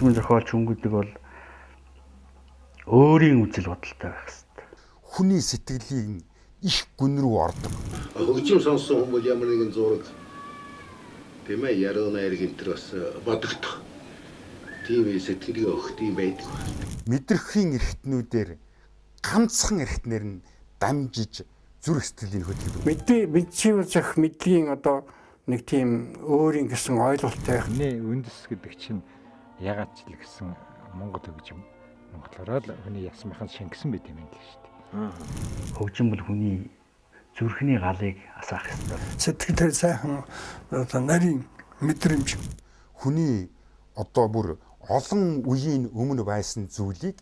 хөгжмийн зохиолч хүн гэдэг бол өөрийн үзэл бодолтой байх хэрэгтэй. Хүний сэтгэлийн их гүн рүү ордог. Хөгжим сонссон хүн бол ямар нэгэн зураг тийм ээ яруу найр гэнтэр бас бодогдох. Тийм сэтгэлийг өгөх тийм байдаг. Мэдрэхийн эрхтнүүдээр ганцхан эрхтнэр нь дамжиж зүрх сэтгэлийн хөдөлгөөн. Мэдшив зах мэдлийн одоо нэг тийм өөрийн гэсэн ойлголттой байх. Хүний үндэс гэдэг чинь ягаад ч л гэсэн Монгол хөгжим. Монголоор л хүний ясмынхан шингэсэн байт юм л шүү дээ. Хөгжим бол хүний зүрхний галыг асаах ёстой. Сэтгэлээр сайхан одоо нарийн мэдрэмж. Хүний одоо бүр олон үеийн өмнө байсан зүйлийг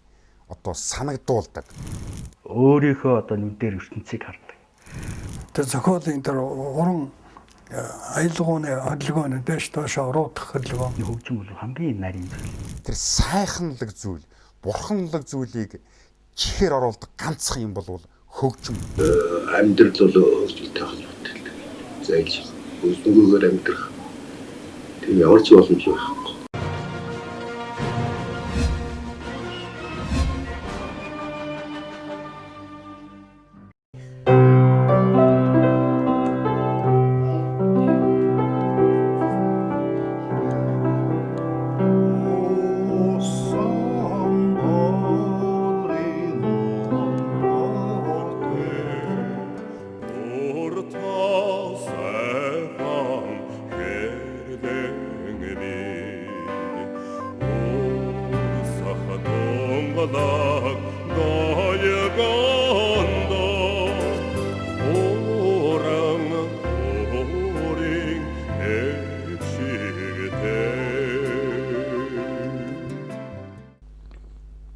одоо санагдуулдаг. Өөрийнхөө одоо нүдээр ертөнцийг хардаг. Тэр зохиолын тэр уран аялгауны хөдөлгөөн дэш доош оруулах хөдөлгөөн. Хөгжим бол хамгийн нарийн зүйл. Тэр сайханлаг зүйл, бурханлаг зүйлийг чихээр оруулдаг ганцхан юм бол хөгжим. Амьдрал бол хөгжилтэй холбоотой. Зайлш özgürlüğüгээр амьдрах. Тийм ямар ч боломж байхгүй.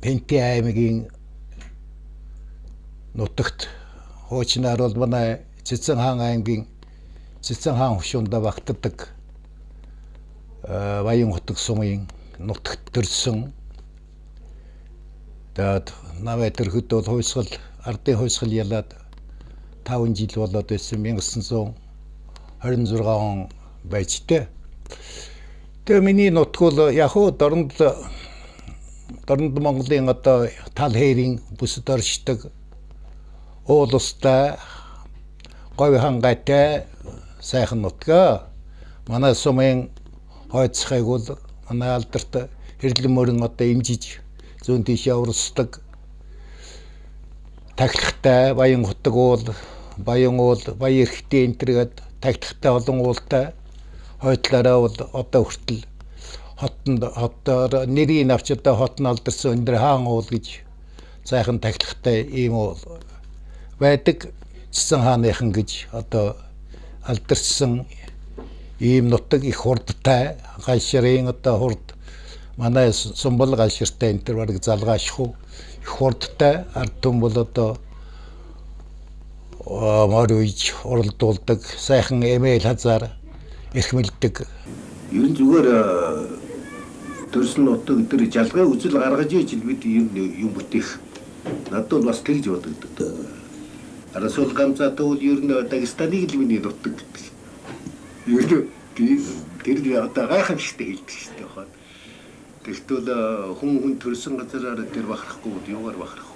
Пенти аймгийн нутагт хуучнаар бол манай Цэцэн хаан аймгийн Цэцэн хаан хушуунда багтдаг Баян хотог сумын нутагт төрсөн. Тэгээд намайг төрөхөд бол хувьсгал ардын хувьсгал ялаад 5 жил болоод байсан 1926 он байж тээ. Тэгээ миний нутгуул яг уу дорнд Монголын одоо тал хээрийн бүсэд оршдог уулустай говь хангайтай сайхан нутгаа. Манай сумын хойцохыг бол манай алдарт хэрлэн мөрөн одоо имжиж зүүн тийш явуулдаг тахилгатай Баян хотог уул, Баян уул, Баян эрхтээ энтергээд тахилгатай олон уултай хойтлаараа бол одоо хүртэл хотоор нэрийн авч одоо хот нь алдарсан өндөр хаан уул гэж сайхан тахилгатай ийм уул байдаг. Цэцэн хааныхан гэж одоо алдарсан ийм нутаг их хурдтай галшрын одоо хурд манай сумбал галширтай энэ төр бараг залгаашгүй их хурдтай ард түмэн бол одоо морь үйж уралдуулдаг сайхан эмээл хазаар эрхмэлдэг. Ер нь зүгээр төрсөн нутаг дээр жалгай үзэл гаргаж ижил бид юм бүтээх. Надад бол бас тэгж бодогддог. Арасул гамцаа тул ер нь Дагестаныг л миний нутаг гэдэг. Ер нь тэр одоо гайхамшигтай хэлдэг шүү дээ. Тэгвэл хүн төрсөн газараар тэр бахарахгүй юугаар бахарах.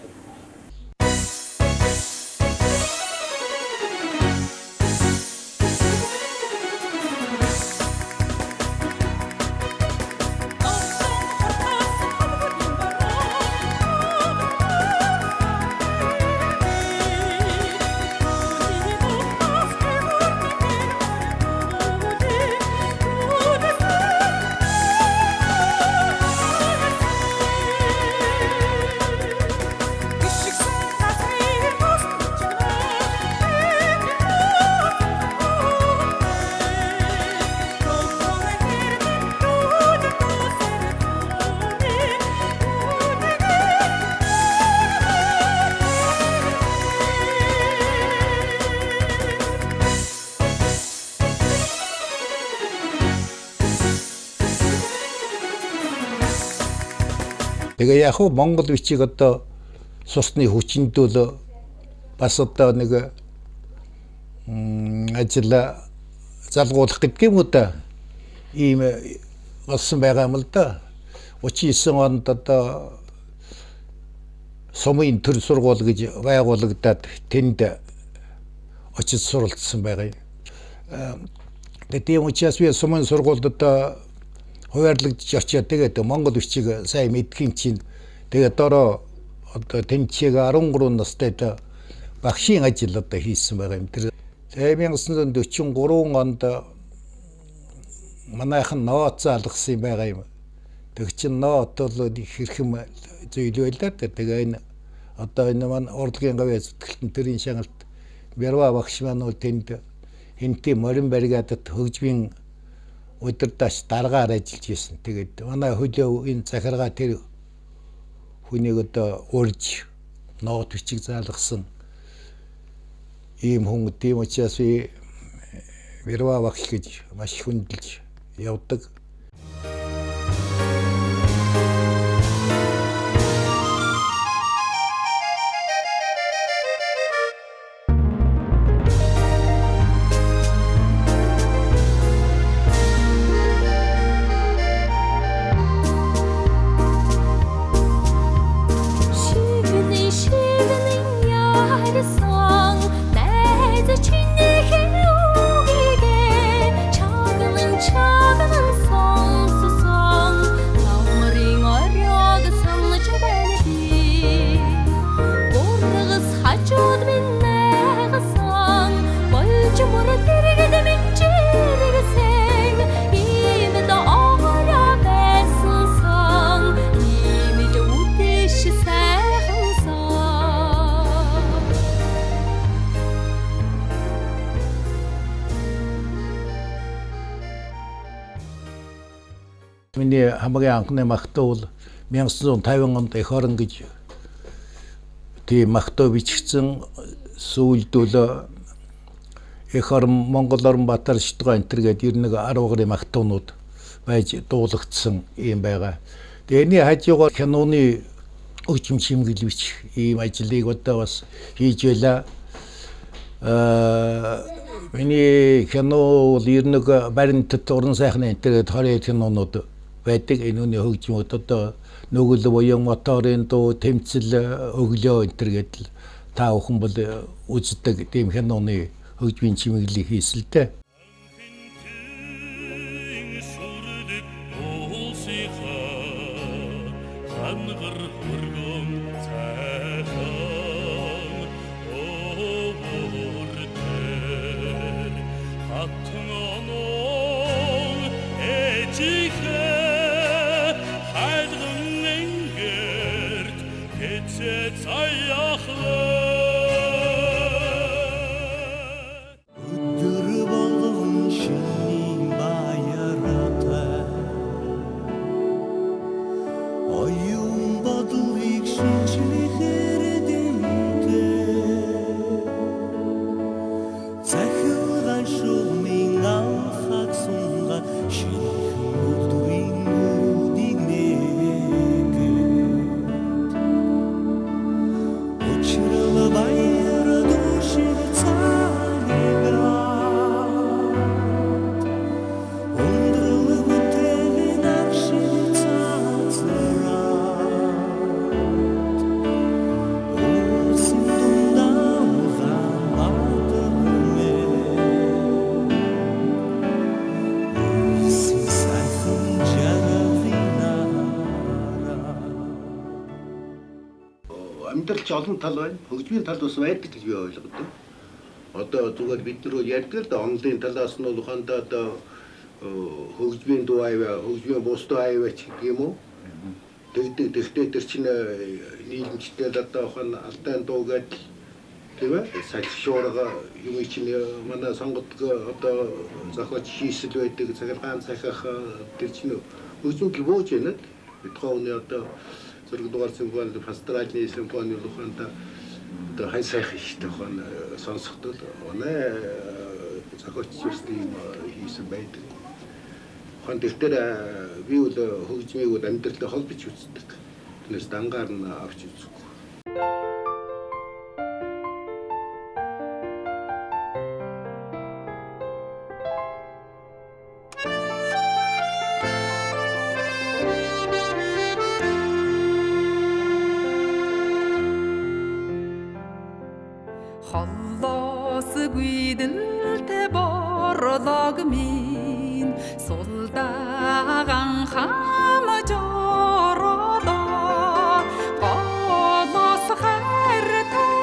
Тэгээ яг хөө Монгол бичиг одоо сусны хүчиндөл бас одоо нэг ажил залгуулах гэдэг юм уу та ийм болсон байгаа юм л да. 39 онд одоо сумын төр сургууль гэж байгуулагдаад тэнд очиж суралцсан байгаа юм. Тийм учраас би сумын сургуульд одоо хуваарлагдж очиад тэгээд монгол бичиг сайн мэдхийн чинь тэгээд дараа одоо тэнцээг 13 настайд багшийн ажил одоо хийсэн байгаа юм. Тэр 1943 онд манайхан ноот залгасан байгаа юм. Тэг чин ноот бол их хэрхэм зүйл байлаа. Тэгээ энэ одоо энэ маань урлагийн гавьяа зүтгэлтэн төрийн шаналт Бярва багш маань бол тэнд хинти морин баригадад хөгжмийн удирдаач дараагаар ажиллаж байсан. Тэгээд манай хөлөө энэ захиргаа тэр хүнийг одоо урьж ноот бичиг заалгасан ийм хүн. Тийм учраас Бярва багш гэж маш хүндэлж явдаг. Миний хамгийн анхны магтуу бол 1950 онд эх орон гэж тийм магтуу бичигдсэн. Сүүлд бол эх орон Монгол орон Батар Шидгоо энтер гэдэг 91 10 гаруй магтуунууд байж дуулагдсан юм байгаа. Тэрний хажуугаар киноны хөгжим чимгэл бичих ийм ажлыг одоо бас хийж байлаа. Миний кино бол 91 баримтат уран сайхны энтер гэдэг 20 кинонууд байдаг. Энүүний хөгжмүүд одоо нүгэл буян моторын дуу, тэмцэл, өглөө энтер гэдэг та бүхэн бол үздэг тийм киноны хөгжмийн чимэглэлийг хийсэн л дээ. Амьдралч олон тал байна. Хөгжмийн тал бас байдаг гэж би ойлгодог. Одоо зүгээр бид нар ярьдаг л да онлын талаас нь бол ухаандаа одоо хөгжмийн дуу аваа, хөгжмийн бус дуу аваач гэх юм уу? Тэгтээ тэр чинь нийлэмжтэй л одоо ухаан алдаан дуу гэдэг тийм ээ? Сальшуурга юм чинь манай сонгодго одоо зохиоч хийсэл байдаг, цагаан цахих тэр чинь хөгжмөд л бууж байна. Битгооны одоо зэрэг дугаар симфони, пасторальны симфони ухаандаа одоо хай сайхан ихтэй ухаан сонсохдоо оноо зохиоч систем хийсэн байдаг. Ухаан дээр би бол хөгжмийг амьдралтай холбож үздэг. Тэрнээс дангаар нь авч үзэхгүй. Улдааган хам жородоо голос хайртай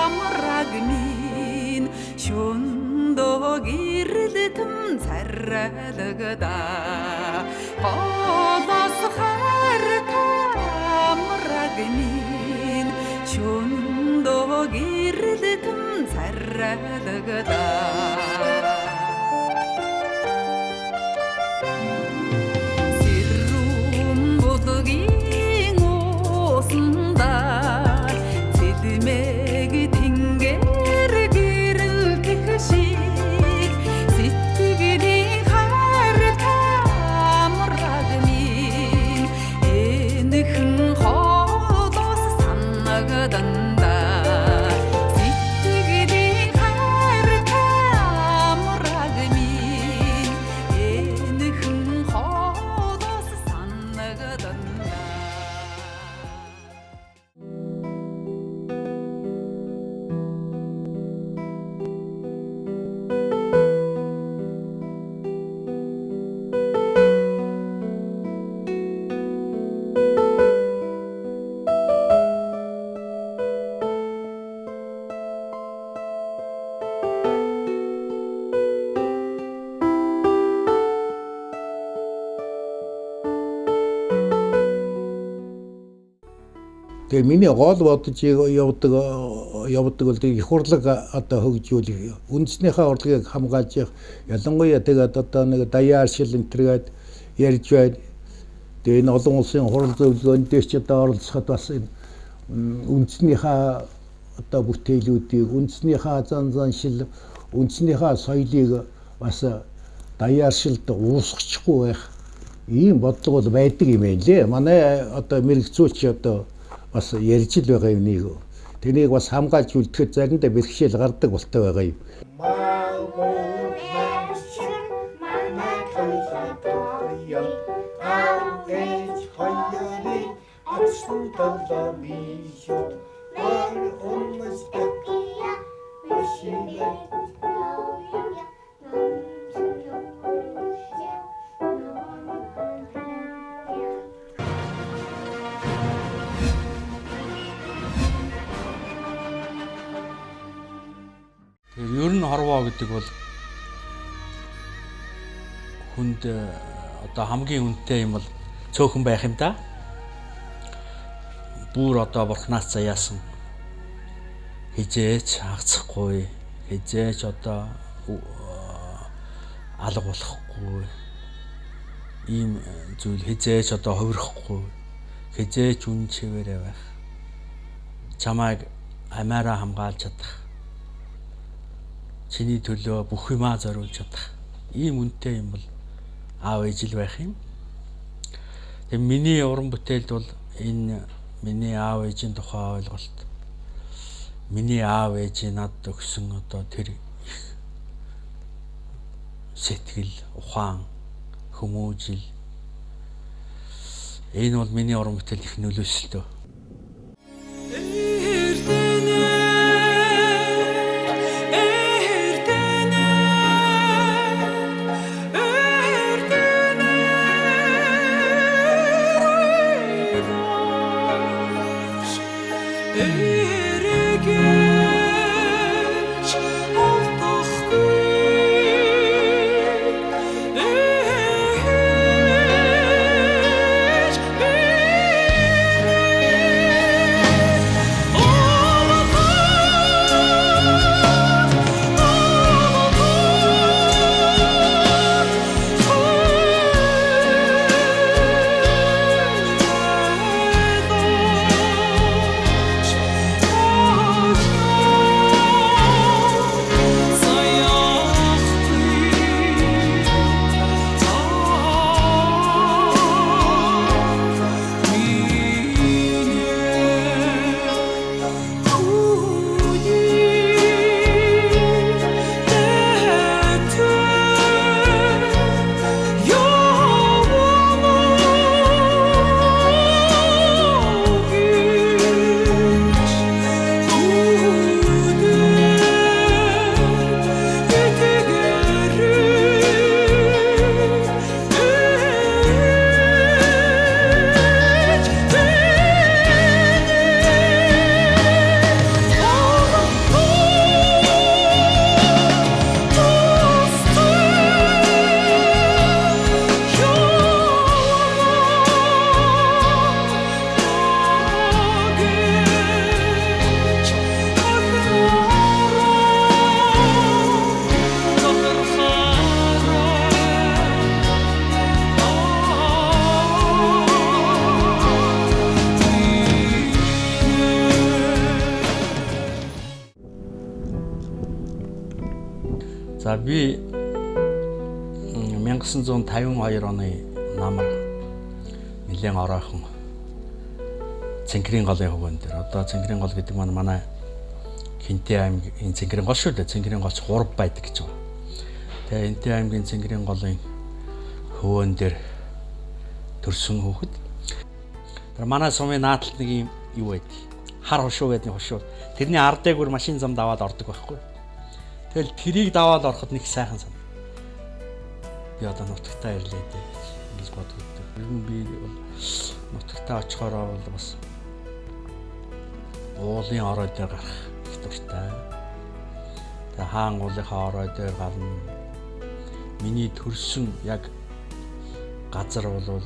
амраг минь шөндөө гэрэлтэн царайлагдаа голос хайртай амраг минь шөндөө гэрэлтэн царайлагдаа Тэгээ миний гол бодож явдаг бол их урлаг одоо хөгжүүлэх үндэснийхээ урлагийг хамгаалж явах ялангуяа тэгээд одоо нэг даяар шил энтергээд ярьж байна. Тэгээ энэ олон улсын хурал зөвлөгөөнд дээр ч одоо оролцоход бас үндэснийхээ одоо бүтээлүүдийг үндэснийхээ зан шил үндэснийхээ соёлыг бас даяар шилд уусгачихгүй байх ийм бодлого бол байдаг юм байна лээ. Манай одоо мэрэгцүүлч одоо бас ярьж л байгаа юм нэг. Тэнийг бас хамгаалж үлдэхэд заримдаа бэрхшээл гардаг болтой байгаа юм. Ер нь хорвоо гэдэг бол хүнд одоо хамгийн үнэтэй юм бол цөөхөн байх юм да. Бүр одоо бурхнаас заяасан. Хизээч хагацхгүй, хизээч одоо алга болохгүй. Ийм зүйл хизээч одоо хувирахгүй, хизээч үн чивээрээ байх. Чамайг амаараа хамгаалж чадах. Чиний төлөө бүх юмаа зориулж чадах. Ийм үнэтэй юм бол аав ээж л байх юм. Тэгээ миний уран бүтээлд бол энэ миний аав ээжийн тухай ойлголт. Миний аав ээж надад өгсөн одоо тэр их сэтгэл, ухаан, хүмүүжил. Энэ бол миний уран бүтээл их нөлөөсөлтөө. За би 1952 оны намар нэлээд оройхон Цэнхэрийн голын хөвөн дээр. Одоо Цэнхэрийн гол гэдэг манай Хинтээ аймгийн Цэнхэрийн гол шүү дээ. Цэнхэрийн голч 3 байдаг гэж байна. Тэгээ Хинтээ аймгийн Цэнхэрийн голын хөвөн дээр төрсөн хүүхэд. Тэр манай сумын наадталд нэг юм юу байдаг. Хар хушуу гэдэг хушуу. Тэрний ар дээгүүр машин зам даваад ордог байхгүй. Тэгэл тэрийг даваад ороход нэг сайхан сан. Би одоо нутагтаа ирлээ дээ гэж боддог. Ер нь би нутагтаа очихороо бол бас уулын орой дээр гарах их дуртай. Тэгээ хаан уулынхаа орой дээр гарна. Миний төрсөн яг газар бол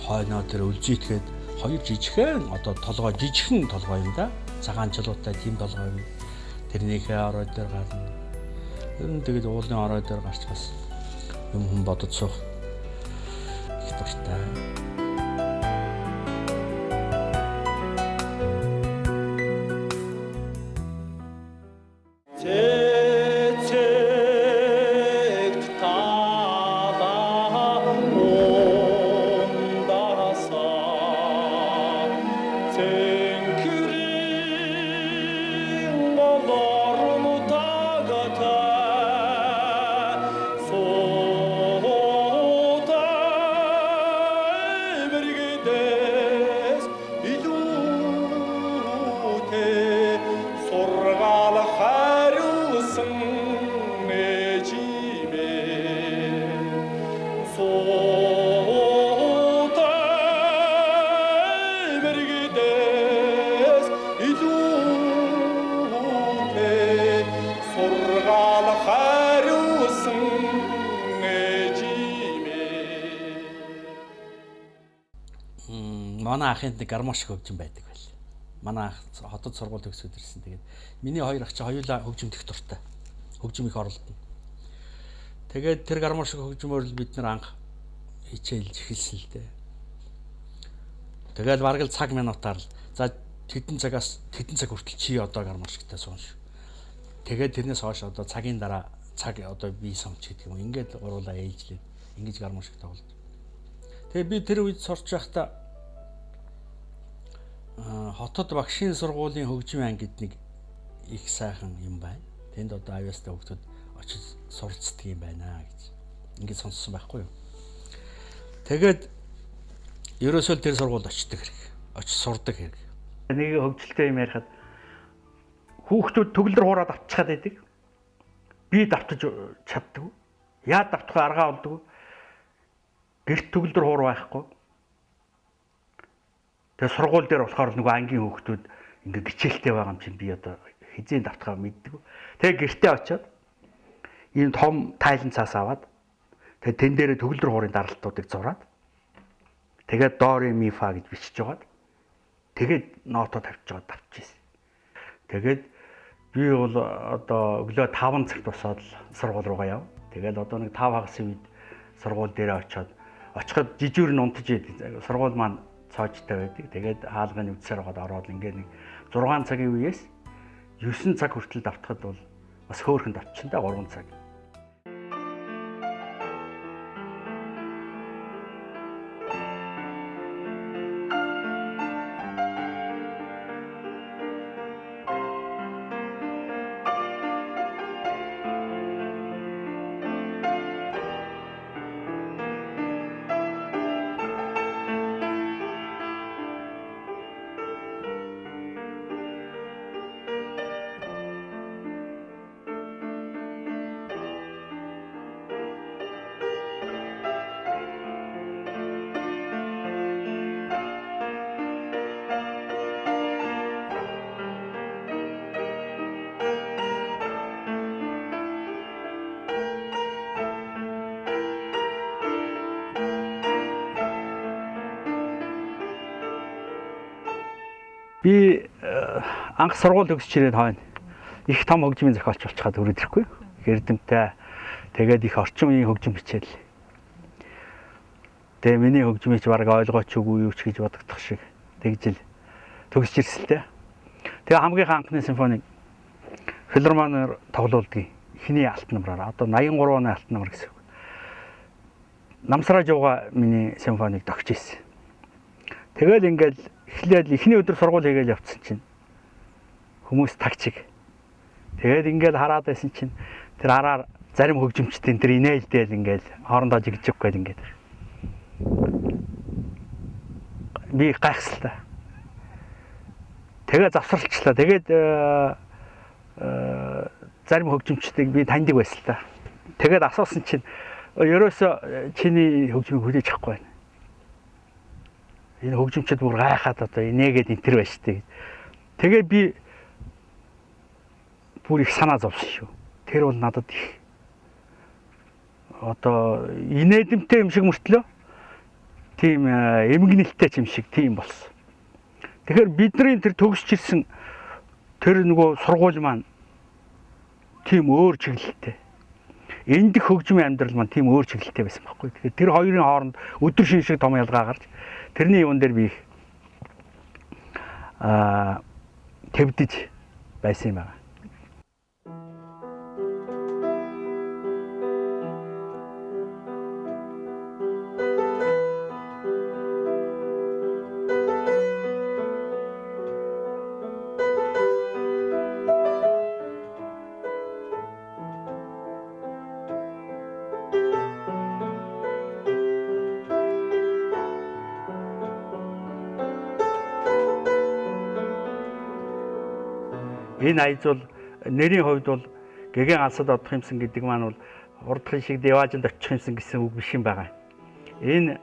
хойноо тэр үлжийтгээд хоёр жижигхэн одоо толгой жижигхэн толгой юм да. Цагаан чулуутай тийм толгой юм. Тэрнийхээ орой дээр гарна. Ер нь тэгээд уулын орой дээр гарч бас юм хүн бодож суух их дуртай. Манай ахынд нэг гармошк хөгжим байдаг байл. Манай ах хотод сургууль төгсөөд ирсэн. Тэгээд миний хоёр ах чи хоёулаа хөгжимд их дуртай. Хөгжим их оролдоно. Тэгээд тэр гармошк хөгжмөөр л бид нар анх хичээлж эхэлсэн л дээ. Тэгээд бараг л цаг минутаар л за тэдэн цагаас тэдэн цаг хүртэл чи одоо гармошктай суунш. Тэгээд тэрнээс хойш одоо цагийн дараа цаг одоо би самч гэдэг юм. Ингээд гуруулаа ээлжлээд ингэж гармошк тоглож. Тэгээд би тэр үед сурч байхдаа хотод багшийн сургуулийн хөгжмийн анги гэдэг нэг их сайхан юм байна. Тэнд одоо авьяастай хүүхдүүд очиж суралцдаг юм байна гэж ингэж сонссон байхгүй юу. Тэгээд ерөөсөө тэр сургуульд очдог хэрэг. Очиж сурдаг хэрэг. Нэг хөгжилтэй юм ярихад хүүхдүүд төгөлдөр хуураад авчихад байдаг. Би давтаж чаддаг. Яа давтах аргаа болдог. Гэрт төгөлдөр хуур байхгүй. Тэгээ сургууль дээр болохоор нөгөө ангийн хүүхдүүд ингээ гिचээлтэй байгаа юм чинь би одоо хизээ давтахаа мэддэг. Тэгээ гэртээ очиод ийм том тайлан цаас аваад тэгээ тэн дээрээ төгөлдөр хуурын даралтуудыг зураад тэгээд до ре ми фа гэж бичиж жагаад тэгээд ноото тавьж жагаад давчихсан. Тэгээд би бол одоо өглөө 5 цагт босоод сургууль руугаа яв. Тэгээд одоо нэг 5 хагас үед сургууль дээрээ очиход жижигэр нь унтаж идэв. Сургууль маань цоочтой байдаг. Тэгээд хаалганы үдсээр хаад ороод ингээд нэг 6 цагийн үеэс 9 цаг хүртэл давтахад бол бас хөөрхөн давчихсан да 3 цаг. Би анх сургууль төгсөж ирээд хойно их том хөгжмийн зохиолч болчиход хүрээд ирэхгүй. Эрдэмтэй тэгээд их орчин үеийн хөгжим хичээл. Тэгээ миний хөгжмийг бараг ойлгооч үгүй юу ч гэж бодогдох шиг тэгж л төгсөж ирсэн л дээ. Тэгээ хамгийн анхны симфоник филармоноор тоглуулдаг хиний алтан намраар одоо 83 оны алтан намар гэсэн. Намсраа жууга миний симфоник тогтж ирсэн. Тэгэл ингээл эхлээл эхний өдөр сургууль хийгээл явцсан чинь хүмүүс тагчиг. Тэгээд ингээл хараад байсан чинь тэр араар зарим хөгжимчдийн тэр инээлдэл ингээл хоорондоо жигжих гээд ингээд би гайхsaltaа. Тэгээ завсралчлаа. Тэгээд зарим хөгжимчдийг би таньдаг байсан л та. Тэгээд асуусан чинь ерөөсө чиний хөгжмийг хүлээж авахгүй байна. Энэ хөгжимчд бүр гайхаад одоо инээгээд энэ төр байж тээ. Тэгээ би бүр их санаа зовсон шүү. Тэр бол надад их одоо инээдэмтэй юм шиг мөртлөө тийм эмгэнэлтэй юм шиг тийм болсон. Тэгэхээр бидний тэр төгсч ирсэн тэр нөгөө сургууль маань тийм өөр чиглэлтэй. Энд хөгжмийн амьдрал маань тийм өөр чиглэлтэй байсан байхгүй. Тэгэхээр тэр хоёрын хооронд өдөр шин шиг том ялгаа гарч тэрний юун дээр би их твдэж байсан юм байна. Энэ аяз бол нэрийн хувьд бол гэгэн алсад одох юмсан гэдэг маань бол урдхын шиг деваажинд очих юмсан гэсэн үг биш юм байна. Энэ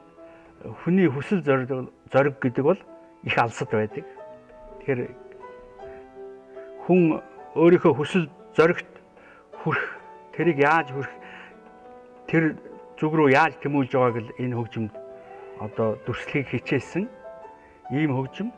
хүний хүсэл зориг гэдэг бол их алсад байдаг. Тэгэхээр хүн өөрийнхөө хүсэл зоригт хүрэх, тэрийг яаж хүрэх, тэр зүг рүү яаж тэмүүлж байгааг л энэ хөгжимд одоо дүрслэхийг хичээсэн ийм хөгжим.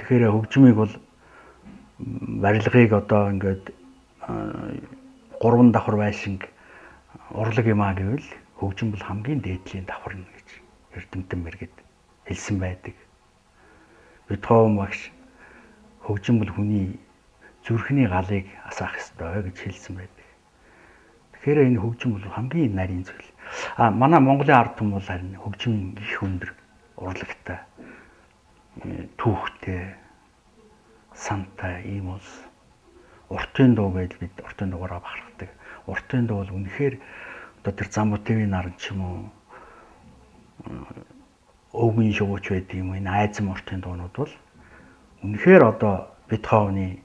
Тэгэхээр хөгжмийг бол барилгыг одоо ингээд 3 давхар байшинг урлаг юм аа гэвэл хөгжим бол хамгийн дээдлийн давхар нь гэж эрдэмтэн мэргэд хэлсэн байдаг. Бетховен багш хөгжим бол хүний зүрхний галыг асаах ёстой гэж хэлсэн байдаг. Тэгэхээр энэ хөгжим бол хамгийн нарийн зүйл. Манай Монголын ард түмэн бол харин хөгжмийн их өндөр урлагтай түүхтэй сантай ийм ус уртын дуу гэж бид уртын дуугаараа бахархдаг. Уртын дуу бол үнэхээр одоо тэр Замутевийн наран ч юм уу өвгөн шууч байдаг юм. Энэ айзам уртын дуунууд бол үнэхээр одоо Бетховены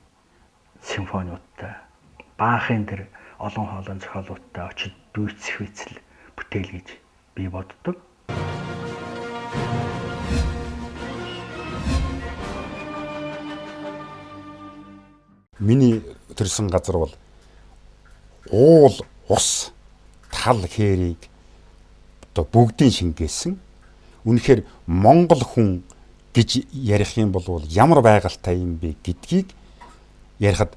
симфониудтай Бахын тэр олон хоолойн зохиолуудтай очиж дүүцэх үйцэл бүтээл гэж би боддог. Миний төрсэн газар бол уул ус тал хээрийг одоо бүгдийн шингээсэн. Үнэхээр Монгол хүн гэж ярих юм бол ямар байгальтай юм бэ гэдгийг ярихад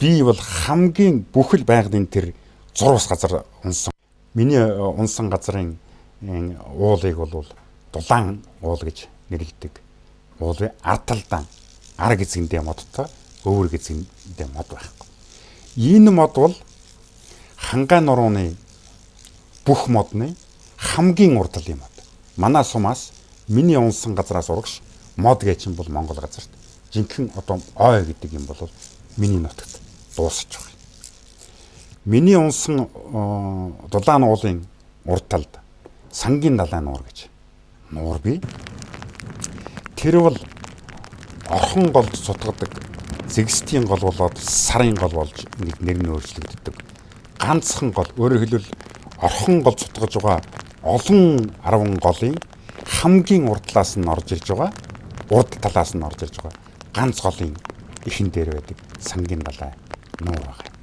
би бол хамгийн бүхэл байгалийн тэр 6 газар унсан. Миний унсан газрын уулыг бол дулаан уул гэж нэрлэдэг. Уулын ардалдаан ар гэзэндээ модтой өөр гэзэндээ мод байхгүй. Энэ мод бол хангаан нурууны бүх модны хамгийн урдл юм одоо. Манай сумаас миний унсан газраас урагш мод гэж юм бол Монгол газарт жинхэнэ одоо ой гэдэг юм бол миний нутагт дуусах байгаа. Миний унсан дулаан уулын урд талд сангийн далайн нуур гэж нуур бий. Тэр бол орхон голд сутгадаг зэгсдийн гол болоод сарын гол болж нэг нэр нь өөрчлөгддөг. Ганцхан гол өөрөөр хэлбэл орхон гол сутгаж байгаа олон 10 голын хамгийн урдлаас нь орж ирж байгаа, урд талаас нь орж ирж байгаа ганц голын ихэн дээр байдаг сангийн далай нуур байгаа.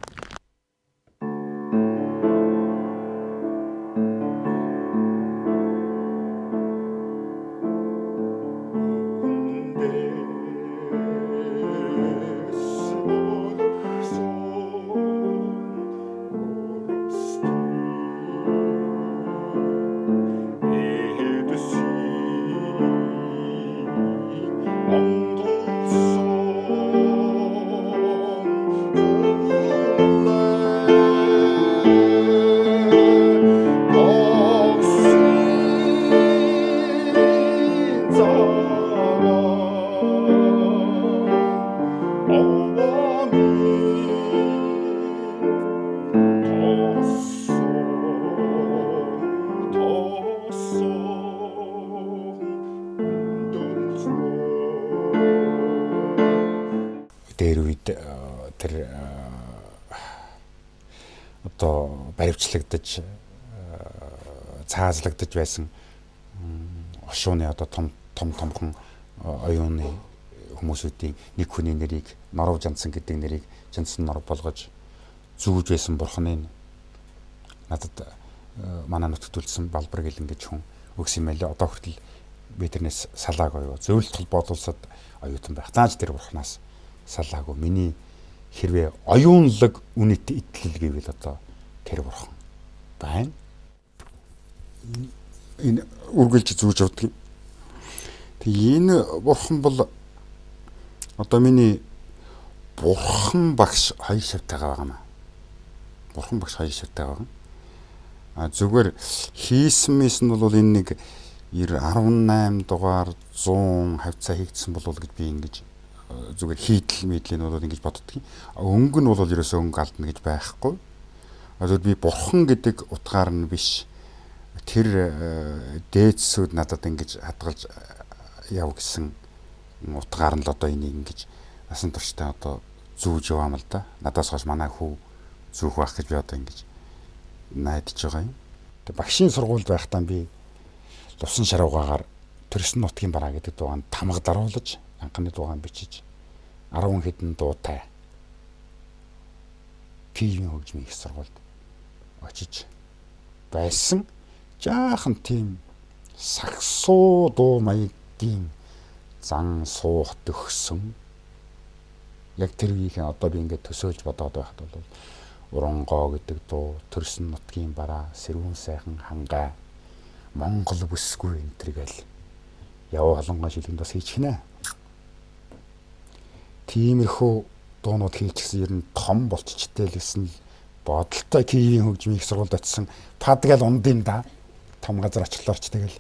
Дээр үед тэр одоо баривчлагдаж цаазлагдаж байсан ошууны одоо томхон оюуны хүмүүсүүдийн нэг хүний нэрийг Норов Жансан гэдэг нэрийг Жансан Норов болгож зүүж байсан бурхныг надад манай нутагт үлдсэн Балбар гэлэн гэж хүн өгсөн юм байлаа. Одоо хүртэл би тэрнээс салаагүй юу. Зөвлөлт холбоот улсад оюутан байх. Зааж тэр бурхнаас салаагүй. Миний хэрвээ оюунлаг үнэт итгэл гэвэл одоо тэр бурхан байна. Энэ үргэлж зүүж явдаг. Тэгээ энэ бурхан бол одоо миний бурхан багш хоёр шавтайгаа байгаа юм. Бурхан багш хоёр шавтай байгаа. Зүгээр хийсэн мэс нь бол энэ нэг 18 дугаар 100 хавцаа хийгдсэн болов гэж би ингэж зүгээр хийдэл мэдлээ нь бол ингэж боддгийг. Өнгө нь бол ерөөсөө өнгө алдна гэж байхгүй. Зөвхөн би бурхан гэдэг утгаар нь биш. Тэр дээдсүүд надад ингэж хадгалж яв гэсэн утгаар нь л одоо энийг ингэж насан турштай одоо зүүж яваам л да. Надаас хойш манай хүү зүүх байх гэж би одоо ингэж найдаж байгаа юм. Тэг багшийн сургуульд байхдаа би Лувсан шаруугаар Төрсөн нутгийн бараа гэдэг дуугаанд тамга даруулж анхны дуугаан бичиж 10 хэдэн дуутай Киевийн хөгжмийн их сургуульд очиж байсан. Жаахан тийм сагсуу дуу маягийн зан суух төгсөн. Яг тэр үеийн одоо би ингээд төсөөлж бодоод байхад бол Уронгоо гэдэг дуу, Төрсөн нутгийн бараа, Сэрүүн сайхан хангай, Монгол бүсгүй энэ төр гэл яв холонгоо шилгэнд бас хийчихнэ. Тиймэрхүү дуунууд хийчихсэн ер нь том болчихтэй л гэсэн бодолтой Киевийн хөгжмийн их сургуульд очисон падгал ундын да том газар очлоорч тэгэл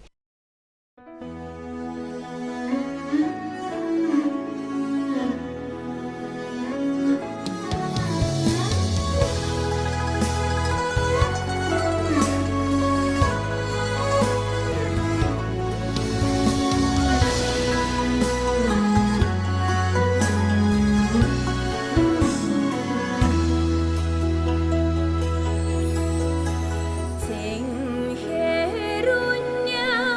Цэнхэрүня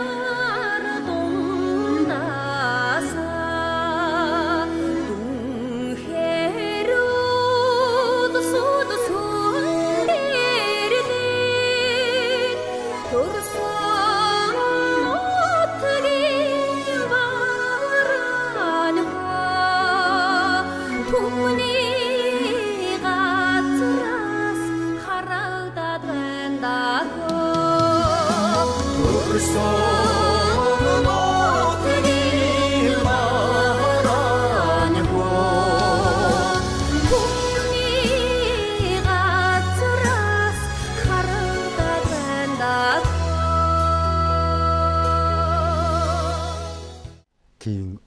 ТV-ийн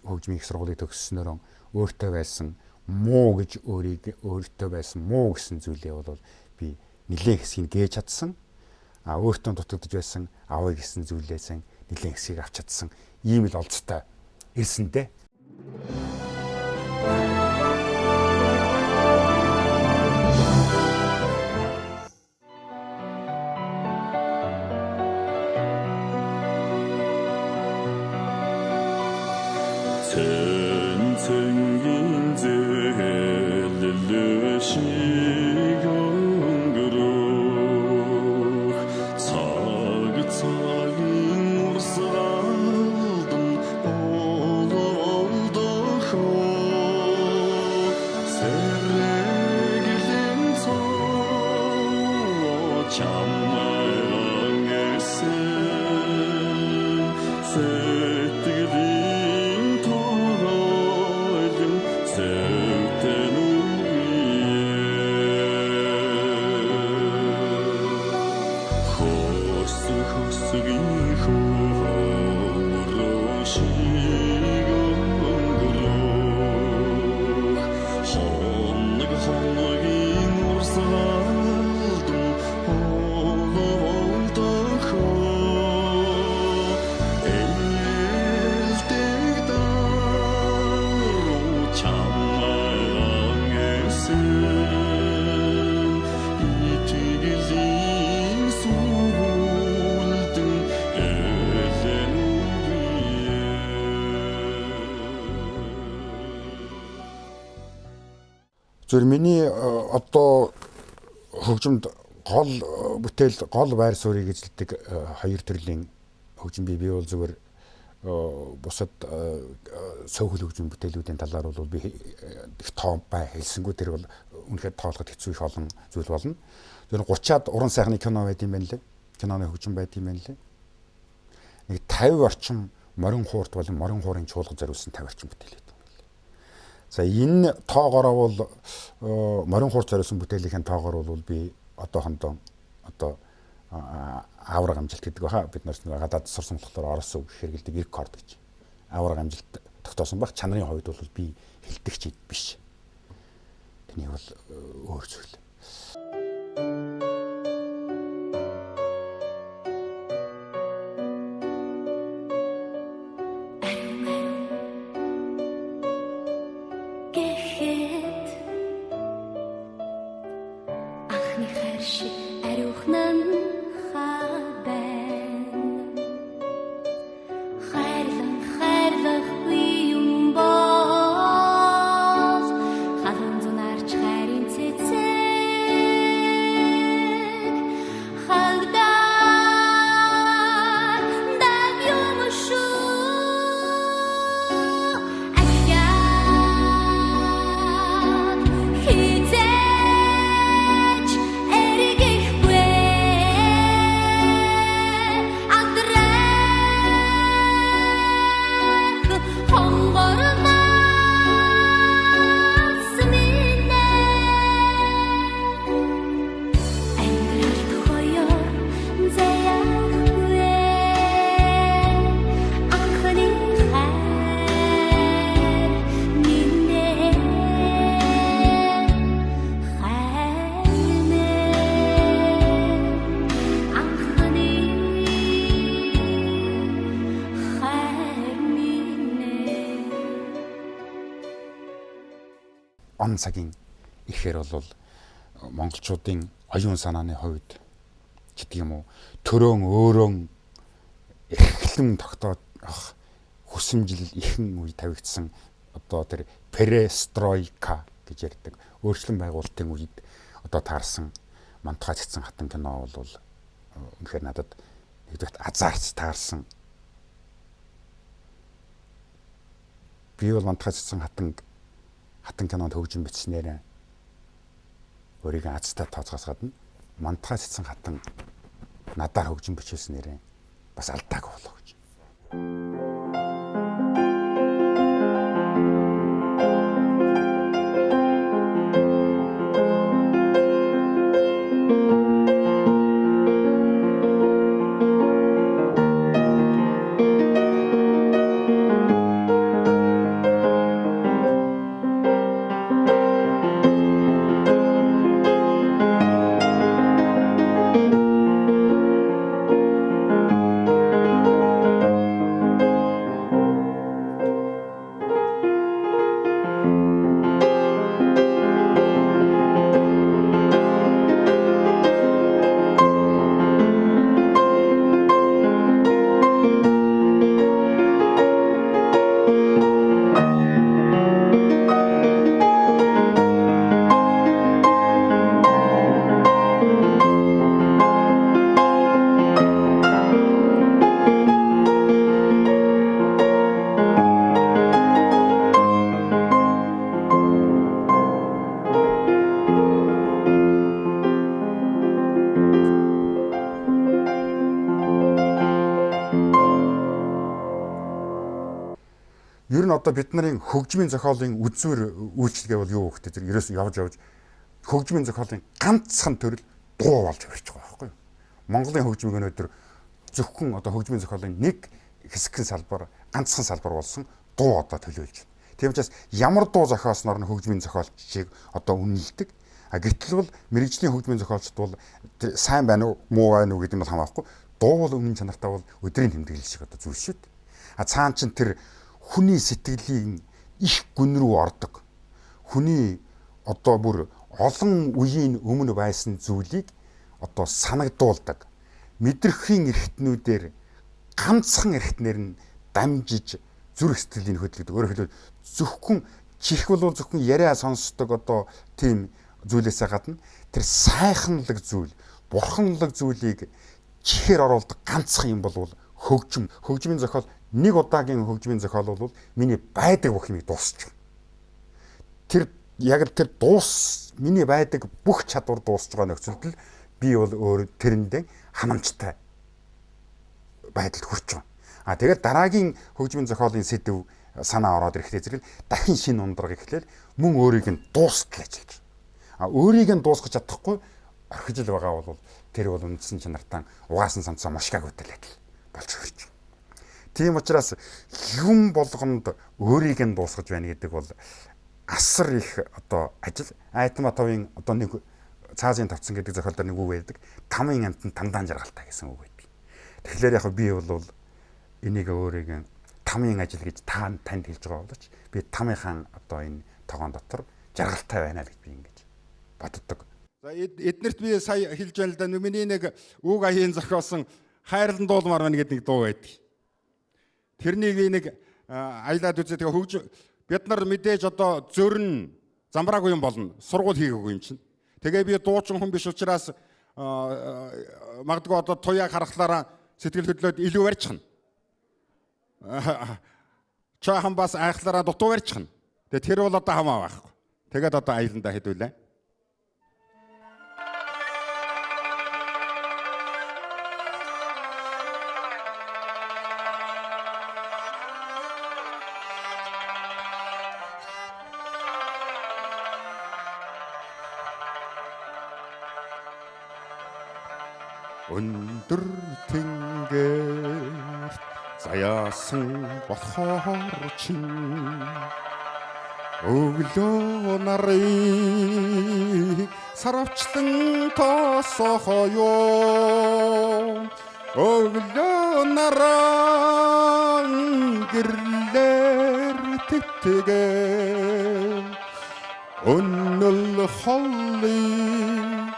хөгжмийн их сургуулийг төгсснөөр өөртөө байсан муу гэж өөртөө байсан муу гэсэн зүйлээ бол би нэлээд хэсгийг гээж чадсан. Өөртөө дутагдж байсан авъя гэсэн зүйлээс нэлээд хэсгийг авч чадсан. Ийм л олцтой ирсэндээ. Зөв миний одоо хөгжимд гол бүтээл гол байр суурийг эзэлдэг хоёр төрлийн хөгжим бий бол зөвхөн бусад сөөхөл хөгжим бүтээлүүдийн талаар бол би их том бай хэлсэнгүү тэр бол үнэхээр тоолоход хэцүү их олон зүйл болно. Тэр 30-аад уран сайхны кино байд юм байна лээ. Киноны хөгжим байд юм байна лээ. Нэг 50 орчим морин хуурт болон морин хуурын чуулга зориулсан 50 орчим бүтээл байдаг. За энэ тоогоороо бол морин хуурт зориулсан бүтээлийн тоогоор бол би одоохондоо авраг амжилт гэдэг баха бид нарт нэг гадаад сурсан болохоор орос үг хэрэгэлдэг рекорд гэж авраг амжилт тогтоосон баг чанарын хувьд бол би хилдэгч биш. Тэнийг бол өөр зүйл. Он цагийн ихээр бол монголчуудын оюун санааны хувьд гэдэг юм уу төрөөн өөрөөн эхлэн тогтоод хүсэмжил ихэн үе тавигдсан одоо тэр перестройка гэж ярьдаг өөрчлөн байгуулалтын үед одоо таарсан Мантхай цэцэн хатан кино бол үнэхээр надад нэгдүгээр азарт таарсан. Би бол Мантхай цэцэн хатан кинонд хөгжим бичснээр өөрийгөө азтай тооцоос гадна Мантхай цэцэн хатан надаар хөгжим бичүүлснээр бас алдаагүй болоо гэж. Ер нь одоо бид нарын хөгжмийн зохиолын үзүүр үйлчлэгээ бол юу гэхтэй зэрэг ерөөс явж хөгжмийн зохиолын ганцхан төрөл дуу болж өрч байгаа байхгүй юу? Монголын хөгжмийг өнөөдөр зөвхөн одоо хөгжмийн зохиолын нэг хэсэгхэн салбар, ганцхан салбар болсон дуу одоо төлөөлж байна. Тийм учраас ямар дуу зохиосноор нь хөгжмийн зохиолчийг одоо үнэлдэг. Гэтэл бол мэрэгжлийн хөгжмийн зохиолчд бол сайн байна уу, муу байна уу гэдэг нь хамаахгүй. Дуу бол үнэн чанартай бол өдрийн тэмдэглэл шиг одоо зүйл шүү дээ. Цаан чин тэр хүний сэтгэлийн их гүн рүү ордог. Хүний одоо бүр олон үеийн өмнө байсан зүйлийг одоо санагдуулдаг. Мэдрэхийн эрхтнүүдээр ганцхан эрхтнэр нь дамжиж зүрх сэтгэлийн хөдөлгдөг. Өөрөөр хэлбэл зөвхөн чих бол зөвхөн яриа сонсдог одоо тийм зүйлээсээ гадна тэр сайханлаг зүйл, бурханлаг зүйлийг чихээр оруулдаг ганцхан юм бол хөгжим. Хөгжмийн зохиол нэг удаагийн хөгжмийн зохиол бол миний байдаг бүх юмыг дуусчих. Тэр яг л тэр миний байдаг бүх чадвар дуусж байгаа нөхцөлд би бол өөр тэрэндээ ханамжтай байдалд хүрч байгаа. Тэгээд дараагийн хөгжмийн зохиолын сэдв санаа ороод ирэхдээ зэрэг дахин шинэ ундраг ихлээл мөн өөрийг нь дуустал ажиллаж. Өөрийг нь дуусгах чадахгүй орхиж л байгаа бол тэр бол үндсэн чанартаа угаасан самцаа мошгаагүй адил болж хөрч. Тийм учраас юм болгонд өөрийг нь дуусгаж байна гэдэг бол асар их одоо ажил. Айтма товын одоо нэг цаазын тавцсан гэдэг зохиол дээр нэг үг байдаг. Тамын амтнд тандаан жаргалтай гэсэн үг байдаг. Тэгэхээр яг би бол энийг өөрийг тамын ажил гэж танд хэлж байгаа боловч би тамынхаа одоо энэ тогоон дотор жаргалтай байна л гэж би ингэж боддог. За эднэрт би сая хэлж байна л да. Миний нэг үг аяын зохиосон хайрлан дуулмаар байна гэдэг нэг дуу байдаг. Тэрнийг би нэг аялаад үзээ. Тэгээ хөгж бид нар мэдээж одоо зөрн замбраагүй юм болно. Сургууль хийгээгүй юм чинь. Тэгээ би дуучин хүн биш учраас магадгүй одоо туяаг харахлаараа сэтгэл хөдлөөд илүү барьчихна. Чаахан бас айхлаараа дутуу барьчихна. Тэгээ тэр бол одоо хамаа байхгүй. Тэгээд одоо аяландаа хэдүүлээ. Өндөр тэнгэр заяасан болохоор чин өглөө нарыг саравчлан тоосохоё өглөө нараа гэрлэр тэтгэ өнөл холлын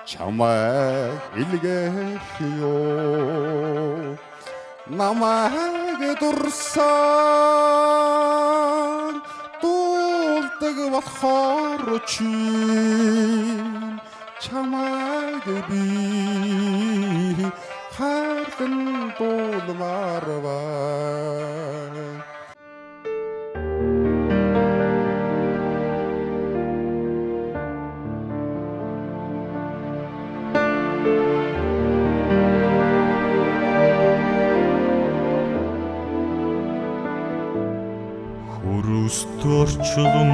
чамайг илгээхиё намайг дурсан дуулдаг болохоор чи чамайг би хайрдан дуулмаар байна. Өрөстөрчлөн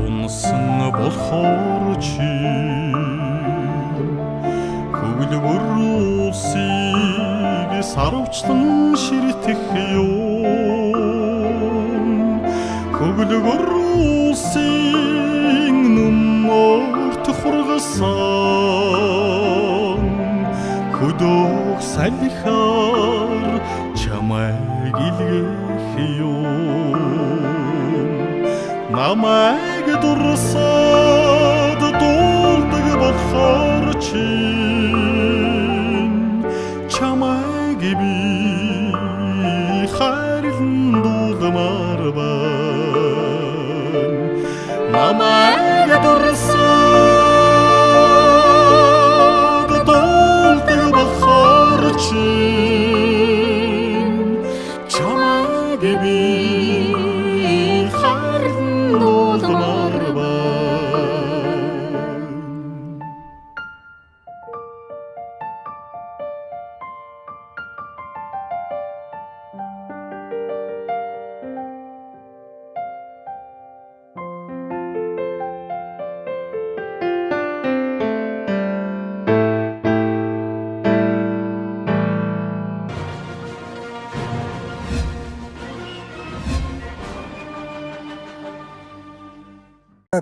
унсан болохоор чи хөвлөр улсыг сарвчлан ширтэх юм хөвлөр улсын нүмөрт хургасан хөдөөх салхиар чамайг илгээх юм намайг дурсаад дуулдаг болохоор чи чамайг би хайрлан дуулмаар байна намайг дурсаад дуулдаг болохоор чи чамайг би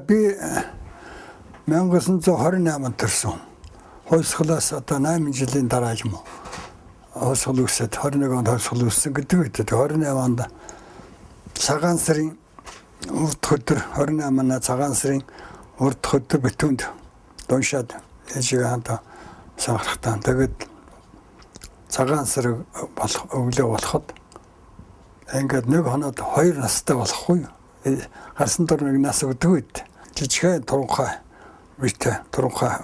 Би 1928 төрсөн. Хойсголоос одоо 8 жилийн дараа юм уу? Хойсгол үсэд 21 онд хойсгол үссэн гэдэг үед 28 онд цагаан сарын урд өдөр 28-нд цагаан сарын урд өдөр битүүнд дуншаад ээжигээ хамтаа санахтаа. Тэгээд цагаан сар өглөө болоход ингээд нэг хоноод 2 настай болохгүй. Гарсан дор нэг нас өгдөг үед жижигхэн туранхай битээ туранхай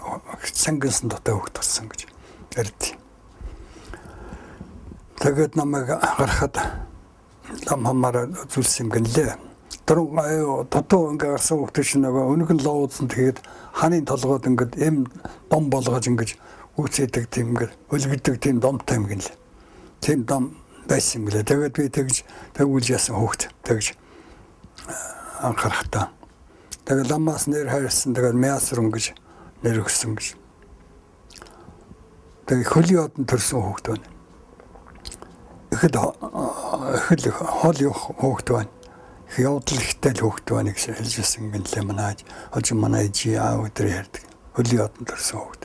сангасан дотоо хөгтсөн гэж ярьд. Тэгээд намайг гарахад лам хамаараа зүйлсэн юм гэнлээ. Туранхай дотоо ингээд гарсан хөгтөж нөгөө өнөг нь лоодсон тэгээд ханын толгойд ингээд эм дом болгож ингээд үүсэдэг тийм ингээд өлгөдөг тийм домтой юм гэнлээ. Тийм дом байсан гэлээ. Тэгээд би тэгвэл яасан хөгт тэгж анхаарахтаа. Тэгээд ламаас нэр хайрсан тэгээд мясрун гэж нэр өгсөн гэж. Тэгээд хөлийн одон төрсөн хөгт байна. Ихэд хол хөгт байна. Явдал ихтэй л хөгт байна гэж хэлжсэн гэнлээ манай. Хожим манай жи аав өдөр ярьдаг. Хөлийн одон төрсөн хөгт.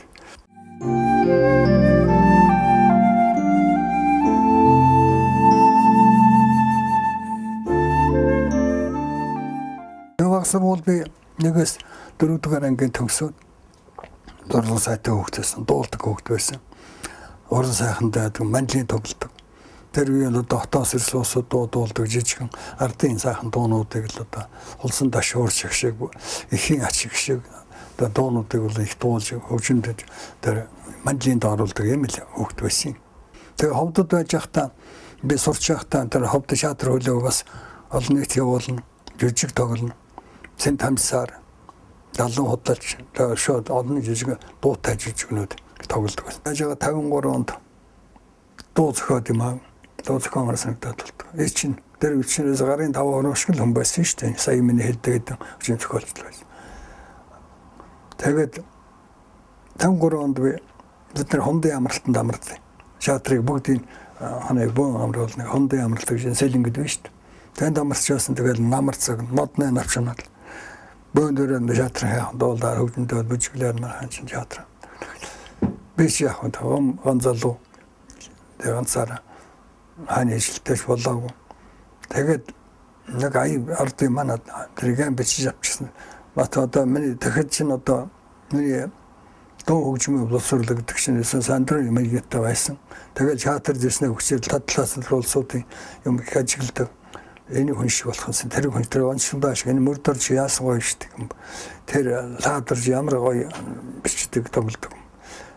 Сургууль би 1-ээс 4 дугаар ангийн төгсөөд дурлал сайтай хөгжсөн, дуулдаг хөгж байсан. Уран сайхандаа мандлын тоглодог. Тэр үеийн одоо хотоос ирсэн улсууд дуулдаг жижигхэн ардын сайхан дуунуудыг л одоо хулсан таш уурч шиг эхийн ачиг шиг одоо дуунуудыг бол их дуулж хөгжимдөж тэр мандлын дооруулдаг юм л хөгж байсан. Тэгээ ховдод байж байхдаа би сурч байхдаа тэр ховд шатрын хөлөө бас олон нийт явуулна, жижиг тоглоно. Сэн тамсаар далуу хөдөлж шууд олон жижиг дуутай жижигнүүд тоглодог байсан. Ажига 53 онд дуу зохиод юм аа. Дуу зохиомор санагдаад болдог. Ээ чин тэр үчнээс гарын 5 ороош л хүн байсан шүү дээ. Сая миний хэлдэг үчим зохиолч байсан. Тэгээд 53 онд бид нар хондын амралтанд амралт. Шаатрыг бүгдийг ханаа бөө амруулна. Хондын амралт гэж сэлэн гэдэг нь шүү дээ. Тэнд амарч яасан тэгэл намар цаг модны навчнаад бөөндөрөнд шаатрын дуулаар хөгжмөд бүжиглээр хаанчин шаатар. Биш яах вэ? Гонзолоо ганцаараа хааны жилтэйч болоогүй. Тэгээд нэг ардын манад тэрийг бичиж авчихсан. Бат одоо миний дахиж чинь одоо миний дуу хөгжмөө боловсруулдаг гэдэг чинь сандрын юм ийгтэй байсан. Тэгээд шаатар дэснэ хүчээр татлаас нь улсуудын юм их ажигладаг. Энэ хүн шиг болохсон тэр хүн тэр онцгой шиг энэ мөрдөрч яасан гоё штеп юм. Тэр лаадарч ямар гоё бичдэг тоглодог.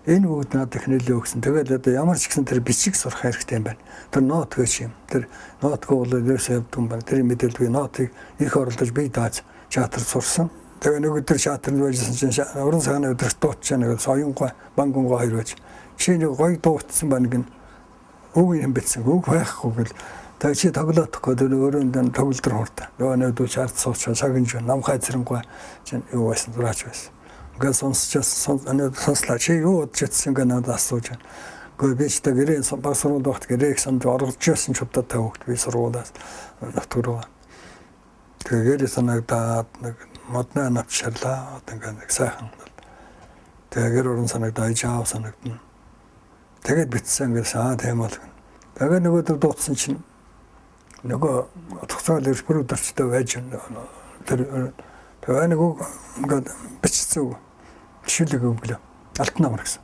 Энэ бүгд надад их нөлөө өгсөн. Тэгээд одоо ямар ч гэсэн тэр бичиг сурах хэрэгтэй юм байна. Тэр нот гэж юм. Тэр нотгүй бол ерөөсөө явдаг юм байна. Тэр мэдээлэл би нотыг их оруулж би дааж театр сурсан. Тэгээ нэг өдөр театрт байжсэн чинь уран сайхны өдөр дууч нэг соёнгой бангонгой хоёр байж. Чи нэг гоё дуутсан байна гин. Үг юм битсэн. Үг байхгүй гэл. Тэгээ чи тоглоодохгүй тэр өөрөнд тоглолтор хууртай. Нөгөө нэг чарт суучаа цагинж намхай зэрэнгой чинь юу байсан дураач байсан. Ингээд сонслаа чи юу удажсэн гэнэ надад асууж байна. Гэхдээ би ч гэрээ баг сургууль багт гэрээ санд орж ирсэн ч удаа тавьд би сургуулиас натгуруу. Тэгээ гэрээ санагдаад нэг модны навчрлаа одоо ингээд сайхан. Тэгээ гэр орон санагдаа ижаав санагдана. Тэгээд битсэн гэсэн тийм бол. Тэгээ нөгөө дуудсан чинь нөгөө тогтоол ирэх бүр өдөрчтэй байж тэр нэг ингээд бичсэн жишээлэг өглөө алтан намар гэсэн.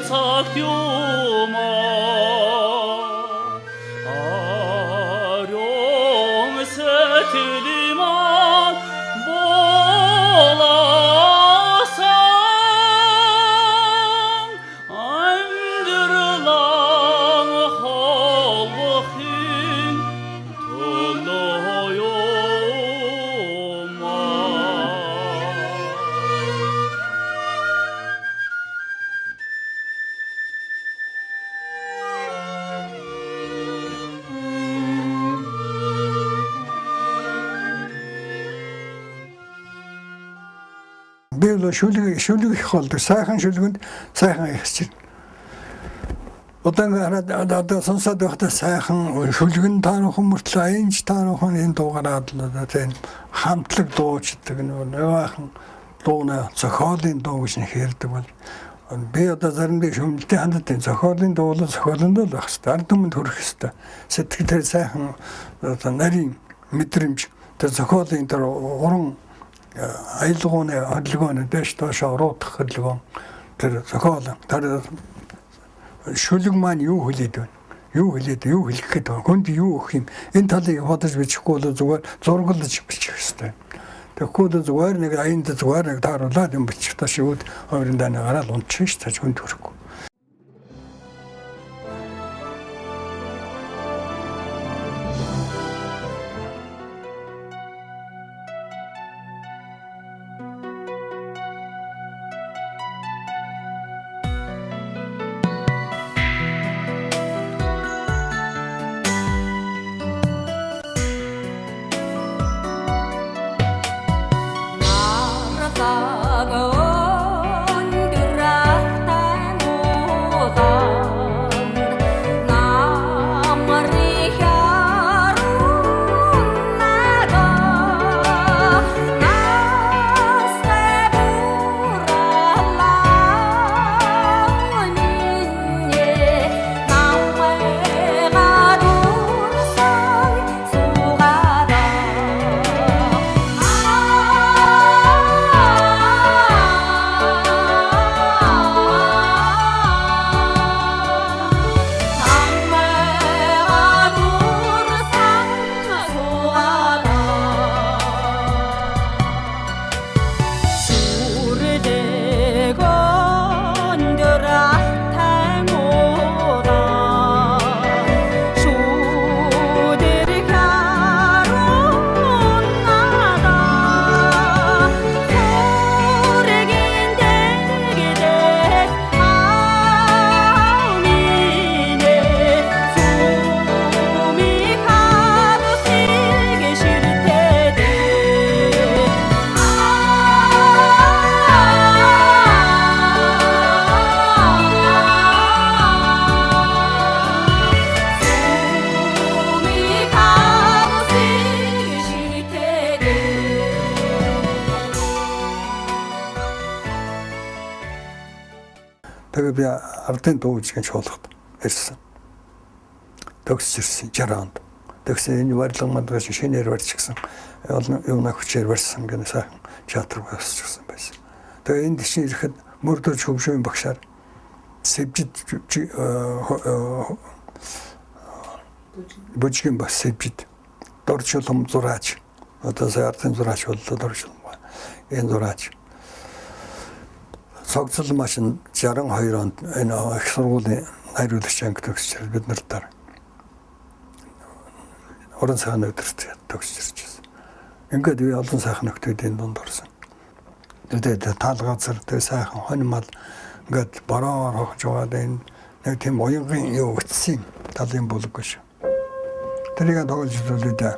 Цагт юмаа Би л шүлэг их болдог. Сайхан шүлгэнд сайхан ихсэж байна. Одоо сонсоод байхдаа сайхан шүлгэн таахан мөртлөө аянч таахан энэ дуугараад л тийм хамтлаг дуучдаг нөөхан дууна зохиолын дуу гэж нэрдэг бол би одоо заримдаа шүмжлэлтэй ханддаг зохиолын дуу бол зохиолонд л байх хэрэгтэй. Ард түмэнд хүрэх хэрэгтэй. Сэтгэлээр сайхан одоо нарийн мэдрэмж тэр зохиолын тэр уран аялгауны хөдөлгөөнд дэш доош оруулах хөдөлгөөн тэр зохиол тэр шүлэг маань юу хэлээд байна? Юу хэлэх гээд байна? Хүнд юу өгөх юм? Энэ талыг бодож бичихгүй бол зүгээр зургалж бичих хэрэгтэй. Тэгэхгүй бол зүгээр нэг аянд зүгээр нэг тааруулаад юм бичих таа шүүд хоёрын дааны гараад унчих ш тааж хүнд хүрэхгүй. Тэгээ би ардын дуу гэж шуулгад ирсэн. Төгсөж ирсэн 60 онд. Тэгсэн энэ барилгамд шинээр барьж гисэн. Юуна хүчээр барьсан гэнэ сайхан театр басчихсан байсан. Тэгээ энд чинь ирэхэд мөрдөж хөвшөөний багшаар сэвжид бүжгийн бас сэвжид доржулам зураач. Одоо ардын зураач боллоо доржулам. Энэ зураач цогцол машин 62 онд энэ их сургуулийн найруулагч анги төгсч бид нар дараа орон сайхан өдөрт төгсч ирчихсэн. Ингээд би олон сайхан нөхдүүдийн дунд орсон. Тэгээд таал газар тэр сайхан хоньмал ингээд бороор хогж яваад энэ нэг тийм уянгийн юу утсан талын бүлэг гэж. Тэрийг тоглож үзүүлээ да.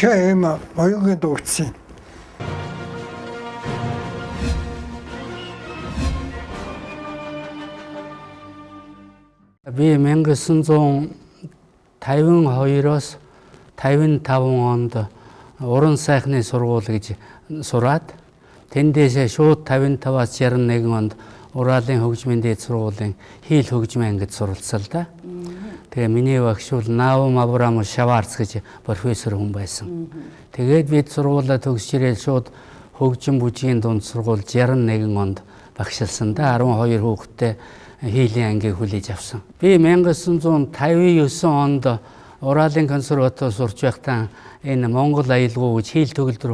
Чаем оюугийн дуугдсан. Би 1952-оос 55 онд уран сайхны сургууль гэж сураад тэндээсээ шууд 55-аас 61 онд Уралын хөгжмийн дээд сургуулийн хийл хөгжмийн ангид суралцсан л да. Тэгээ миний багш бол Наум Абрамов Шаварц гэж профессор хүн байсан. Тэгээд бид сургуулаа төгсч ирээд шууд хөгжим бүжгийн дунд сургууль 61 онд багшилсан да 12 хүүхэдтэй хийлийн ангийг хүлээж авсан. Би 1959 онд Уралын консерваторид сурч байхдаа энэ Монгол аялгау гэж хийл төгөлдөр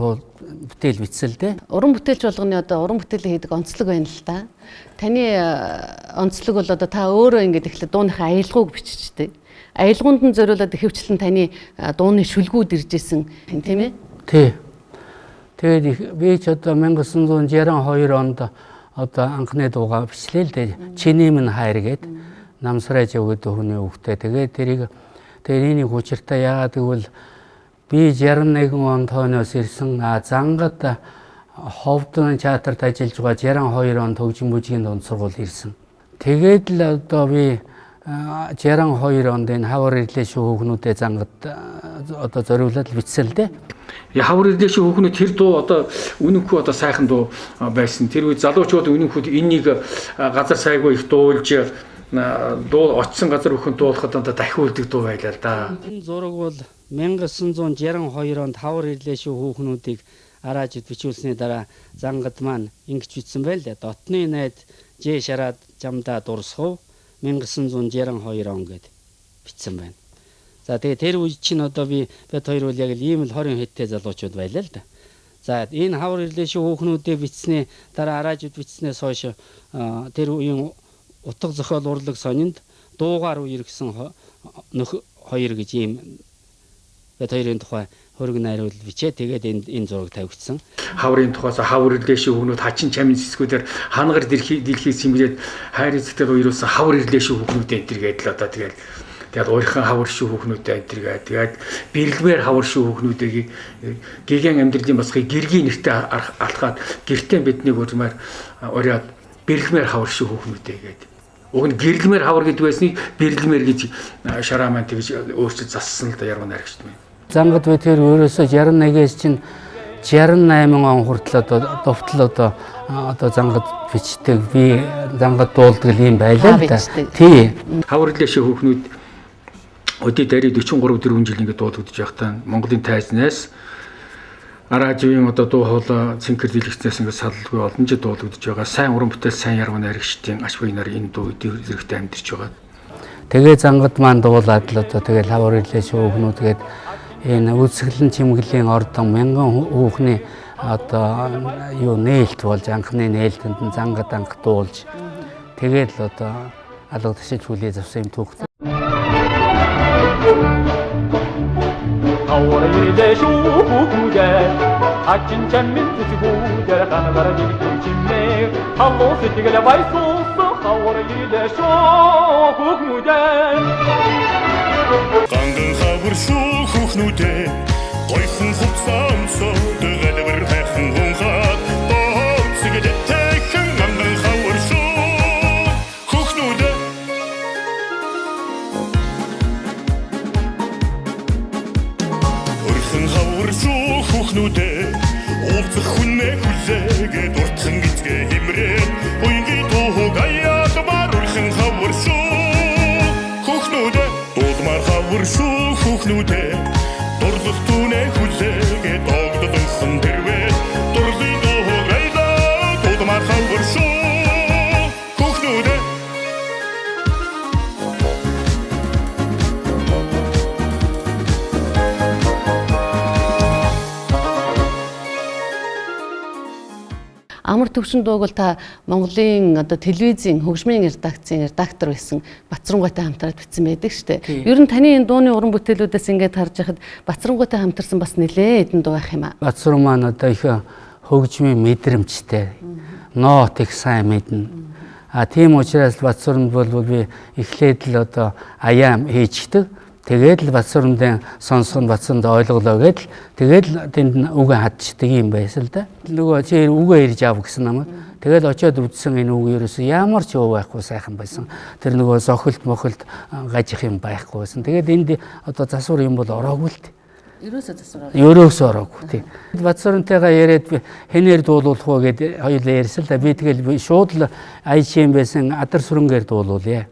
бүтээл бичсэн л дээ. Уран бүтээлч болгоны одоо уран бүтээлээ хийдэг онцлог байна л да. Таны онцлог бол одоо та өөрөө ингэж эхлээд дууныхаа аялгауг биччихдэг. Аялгаунд нь зориулаад ихэвчлэн таны дууны шүлгүүд иржсэн тийм ээ? Тий. Тэгээд би ч одоо 1962 онд одоо анхны дуугаа бичлээ л дээ. Чиний минь хайр гээд намсраж өгöd хүний үгтэй. Тэгээд тэрийг тэрийг хүчиртаа яагаад гэвэл би 61 онд хойноос ирсэн зангад Ховдон театрт ажиллаж байгаа 62 онд хөгжим бүжгийн дунд сургууль ирсэн. Тэгээд л одоо би 62 онд энэ хавар ирлээ шүү хүүхнүүдэд зангад одоо зориулаад бичсэн л дээ. Хавар ирлээ шүү хүүхнүүд тэр дуу одоо үнэнхүү одоо сайхан дуу байсан. Тэр үе залуучууд үнэнхүү энийг газар сайгүй их дуулж дуу очсон газар бүхэн дуулахад одоо дахиулдаг дуу байлаа л да. Энэ зураг бол 1962 онд хавар ирлээ шүү хүүхнүүдийг арааж бичүүлсний дараа зангад маань ингэж бичсэн байл да. Дотны найд жээ шараад жамдаа дурсхов 1962 он гэд бичсэн байна. За тэгээ тэр үе чинь одоо бид хоёр бол яг л ийм л 20 хэдтэй залуучууд байлаа л да. За энэ хавар ирлээ шүү хүүхнүүдээ бичснээ дараа арааж бичснээс хойш тэр үеийн утга зохиол урлаг сонинд дуугаар үерхсэн хоёр гэж ийм бид хоёрын тухай хөрөг найруул бичээ тэгээд энэ зураг тавигдсан. Хаврын тухайс хавар ирлээ шүү хүүхнүүд хачин чамин цэцгүүдээр хангаар дэлхийс юмгээд хайр эзэгтэй уйруулсан хавар ирлээ шүү хүүхнүүд энэ төр гэдэл одоо тэгээд уурхан хавар шүү хүүхнүүдээ энэ төр тэгээд бэрэлмээр хавар шүү хүүхнүүдийг гигэн амьдралын босхийг гэргийн нэртэй алхаад гэртээ биднийг урмаар уриад бэрэлмээр хавар шүү хүүхнүүдээ гэдэг. Уг нь гэрэлмээр хавар гэдэг байсныг бэрэлмээр гэж шараа маань тэгж өөрчлөж зассан л да яруу найрагчд маань. Зангад би тэр өөрөөсөө 61-ээс чинь 68 он хүртэл одоо довтол одоо зангад бичдэг би зангад дуулдаг юм байлаа л да. Тий. Хавар ирлээ шүү хүүхнүүд өдөө дарий 43-4 жил ингээд дуулагдж байхдаа Монголын тайзнаас араажийн одоо дуу хоолой цэнхэр дэлгэцнээс ингээд салалгүй олон жил дуулагдж байгаа. Сайн уран бүтээл сайн яруу найрагчдын аш буйнаар энэ дуу зэрэгтэй амьдарч байгаа. Тэгээ зангад маань дуулаад л одоо тэгээ хавар ирлээ шүү хүүхнүүд тэгээд энэ үсгэлэн чимгэлийн ордон мянган хүүхний одоо юу нээлт болж анхны нээлтэнд нь зангад анх дуулж тэгээд л одоо алга ташиж хүлээж авсан юм түүх. Хавар ирлээ шүү хүүхнүүдээ хачин чамин цэцгүүдээр хангаар дэлгэн чимээ халуу сэтгэл байсуусан хавар ирлээ шүү хүүхнүүдээ ганган хавар шүү хүүхнүүдээ гойхон хуцаансоо дэгэлбэр хайхан хунхаад бооцгээд тэхэн ганган хавар шүү хүүхнүүдээ өрхөн хавар шүү хүүхнүүдээ уулзах хүнээ хүлээгээд уртхан гизгээ химрээд уянгийн тууг аяад маар өрхөн хавар шүү хүүхнүүдээ дуулмаар хавар шүү хүүхнүүдээ дурлах түүнээ хүлээгээд огддонхон тэрвээ дурлын тууг аяад дуулмаар хавар шүү хүүхнүүдээ Амар төвшин дууг бол та Монголын одоо телевизийн хөгжмийн редакцийн редактор байсан Бацрангуйтай хамтраад бичсэн байдаг шүү дээ. Ер нь таны энэ дууны уран бүтээлүүдээс ингээд харж байхад Бацрангуйтай хамтарсан бас нэлээд хэдэн дуу байх юм аа. Бацран маань одоо их хөгжмийн мэдрэмжтэй. Ноот их сайн мэднэ. Тийм учраас Бацранд бол би эхлээд л одоо аяам хийчихдэг. Тэгээд л Бацрандын сонсгон Бацранд ойлголоо гэдэл тэгээд л тэнд үгээ хадчихдаг юм байсан л да. Нөгөө чи үгээ ирж ав гэсэн намайг. Тэгээд очиод үзсэн энэ үг ерөөсөө ямар ч юу байхгүй сайхан байсан. Тэр нөгөө зохилт мохилт гажих юм байхгүй байсан. Тэгээд энд одоо засвар юм бол ороогүй л дээ. Ерөөсөө засвар. Ерөөсөө ороогүй тийм. Бацрантайгаа яриад хэнээр дуулуулах уу гэд хоёулаа ярьсан л да. Би тэгэл шууд л айчим байсан адар сүрэнгээр дуулуулъя.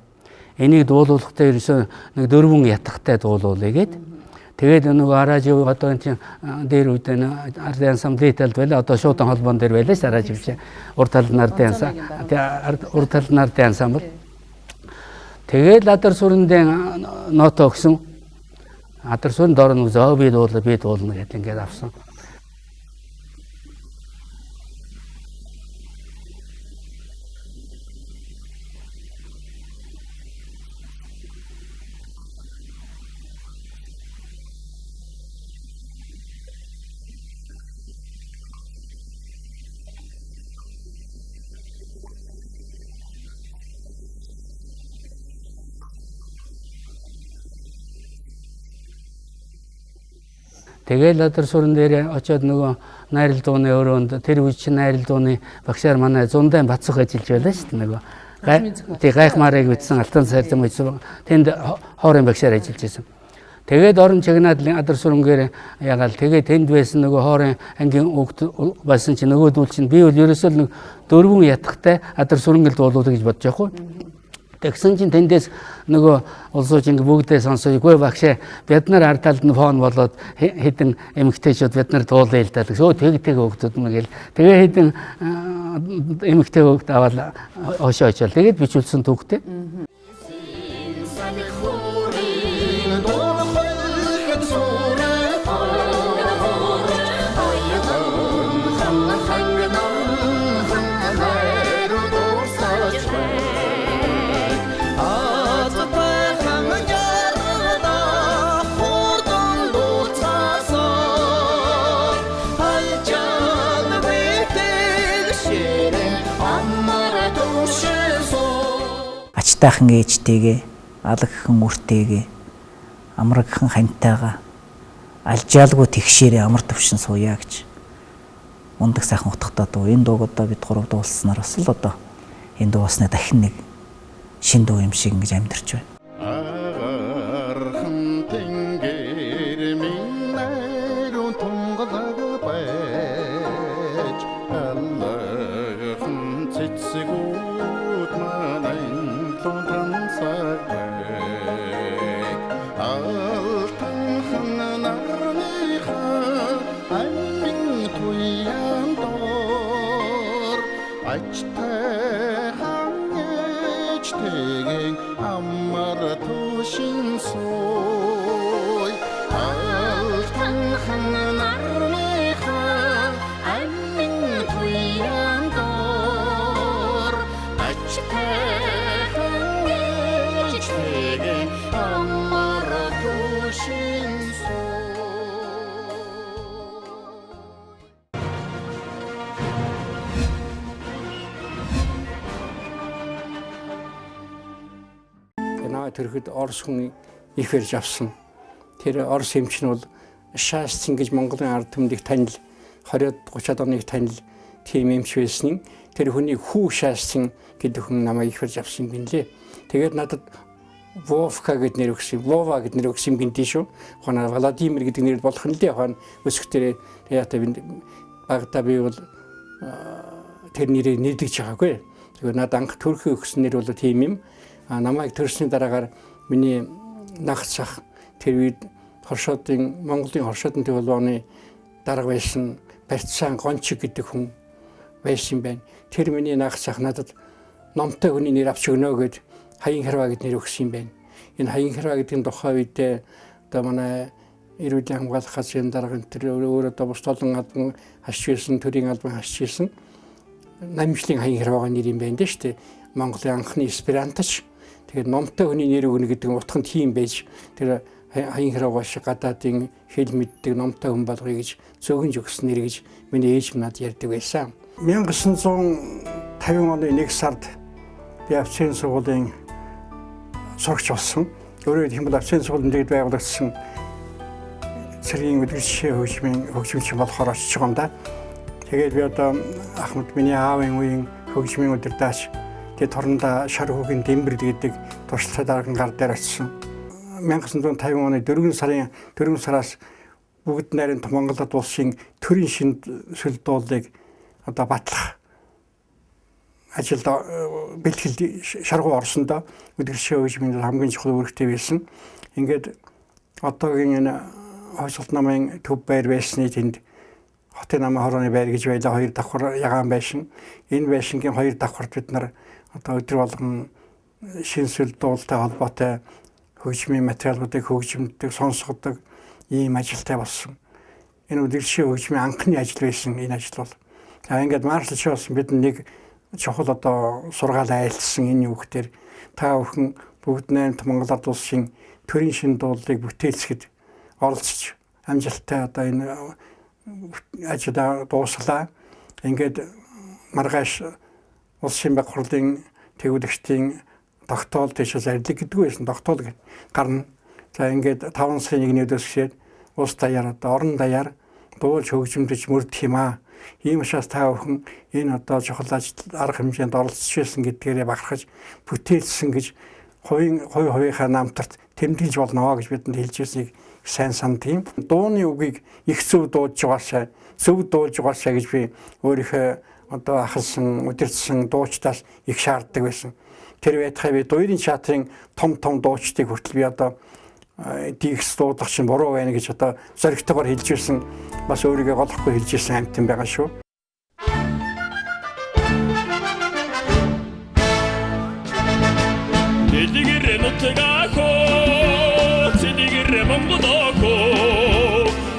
Энийг дуулуулахдаа ерөөсөө нэг 4 ятгахтай дуулуулъя гэд. Тэгээд нөгөө Аражив одоо энэ чинь дээр үед ардын ассамблейталд байлаа. Одоо шуудан холбоон дээр байлаа ш Аражив чи. Урд талд нь ардын урд талд нь ардын ансамбл. Тэгээд Адар сүрэндээ ноото өгсөн. Адар сүрэн дор нь зөө би дуулна гэдэг ингээд авсан. Тэгэл Адар сүрэн дээр очиод нөгөө найрал дууны өрөөнд тэр үе чинь найрал дууны багшаар манай Зундай Бацах ажиллаж байлаа шүү дээ нөгөө. Тий гайхмаарыг бичсэн Алтан сайрзам бичсэн тэнд хоорын багшаар ажиллаж байсан. Тэгээд орон чагнаад Адар сүрэнгээр ягаал тэгээд тэнд байсан нөгөө хоорын ангийн өгд байсан чинь нөгөөдүүл чинь би бол ерөөсөө нэг 4 ятгахтай Адар сүрэнгэл дуулуулах гэж бодож байхгүй. Тэгсэн чинь тэндээс нөгөө улсууч ингээ бүгдээ сонсоогүй багшаа бид нар ард талд нь фон болоод хэдэн эмэгтэйчүүд бид нар дуулъя л да гэсэн. Тэг хөөгдөд мэгэл тэгээ хэдэн эмэгтэй хөөгд аваад хошоо очоод тэгээд бичүүлсэн түүхтэй. Ачтайхан ээжтэйгээ, алагхан үртэйгээ, амрагхан хантайгаа алжаалгүй тэгшээрээ амар төвшин сууя гэж мундаг сайхан утгатай дуу. Энэ дууг одоо бид 3 дуулснаар бас л одоо энэ дуу басна дахин нэг шин дуу юм шиг ингэж амьдарч байна. Тэрхэд Орос хүн их барьж авсан. Тэр Орос эмч нь бол Шаасцэн гэж Монголын ард түмнийг танил 20-30 оныг танил тийм эмч байсан. Тэр хүний хүү Шаасцэн гэдэг хүн намайг их барьж авсан юм лээ. Тэгээд надад Вовка гэдэг нэр өгсөн. Вова гэдэг нэр өгсөн юм дээ шүү. Хоноо Владимир гэдэг нэр болох нь лээ. Хон өсгтэрээ яата би багтаа би бол тэр нэрийг нэдэж байгаагүй. Тэгээд надад анх төрхөө өгсөн нэр бол тийм юм. Намайг төрсний дараагаар миний нагц ах тэр үед Монголын хоршоодын төлөвлөгөөний дарга байсан Барьцаан Гончиг гэдэг хүн байсан юм байна. Тэр миний нагц ах надад номтой хүний нэр авч өгнө гэд Хаян Харва гэдэг нэр өгсөн юм байна. Энэ Хаян Харва гэдэг нь тухайн үед одоо манай эрүүлийн хамгаалах газрын дарга тэр өөрөө одоо бус толон албан хасч байсан, төрийн албан хасч байсан. Намжлын Хаян Харвагийн нэр юм байна дээ шүү дээ. Монголын анхны эсперанточ. Тэгээд номтой хүний нэр өгнө гэдэг нь утга нь тийм байж тэр Хаян Харва шиг гадаадын хэл мэддэг номтой хүн болгоё гэж зөөгнж өгсөн нэр гэж миний ээж надад ярьдаг байсан. 1950 оны 1 сард би Авцын сургуулийн сурагч болсон. Өөрөөр хэлбэл Авцын сургуулийн дэд байгуулагдсан цэргийн өдөржин хөгжимч болохоор очиж байгаа юм да. Тэгээд би одоо Ахмад миний аавын үеийн хөгжмийн удирдаач тэгээд Торнда Шар хүүгийн Дэмбэр гэдэг туршлагын дарган гар дээр очсон. 1950 оны 4 сараас бүгд найрын Монголд улсын төрийн шинж сүлдуулыг одоо батлах ажилд бэлтгэл шаргуу орсондоо өдөржин хөгжмийн хамгийн чухал үүрэгтэй байсан. Ингээд одоогийн энэ Хойсолт намын төв байр байсны тэнд хотын намын хорооны байр гэж байлаа 2 давхар ягаан байшин. Энэ байшингийн 2 давхарт бид нар одоо өдөр болгон шинсэл дуултай холбоотой хөгжмийн материалуудыг хөгжимдөг, сонсгодог ийм ажилтай болсон. Энэ үдиршийн хөгжмийн анхны ажил байсан энэ ажил бол. За ингээд маршал шоусан бид нэг чухал одоо сургаал айлтсан энэ үгээр та бүхэн бүгд найрамд Монгол Ард улсын төрийн шин дуулыг бүтээлцэхэд оролцож амжилттай одоо энэ ажлаа дуусгалаа. Ингээд маргааш улсын баг хурлын тэгүүлэгчдийн тогтоол тийш зарилэг гэдэг байсан. Тогтоол гарна. За ингээд 5 сарын 1-ээс эхлээд улс даяар одоо орон даяар дуулж хөгжимдөж мөрдөх юм аа. Ийм учраас та бүхэн энэ одоо чухал арга хэмжээнд оролцож байсан гэдгээрээ бахархаж бүтээлсэн гэж хувийнхаа намтарт тэмдэглэж болно гэж бидэнд хэлж ирснийг сайн сандгийн. Дууны үгийг их зөв дуулж байгаасаа, зөв дуулж байгаасаа гэж би өөрийнхөө одоо ахалсан, удирдсан дуучдаас их шаарддаг байсан. Тэр байтхай би дуурийн театрын том дуучдыг хүртэл би одоо дийгс дуудах чинь буруу байна гэж одоо зоригтойгоор хэлж ирсэн. Бас өөрийгөө голохгүй хэлж ирсэн амтан байгаа шүү. Дэлгэр нутгаахо цэдгэр Монголоохо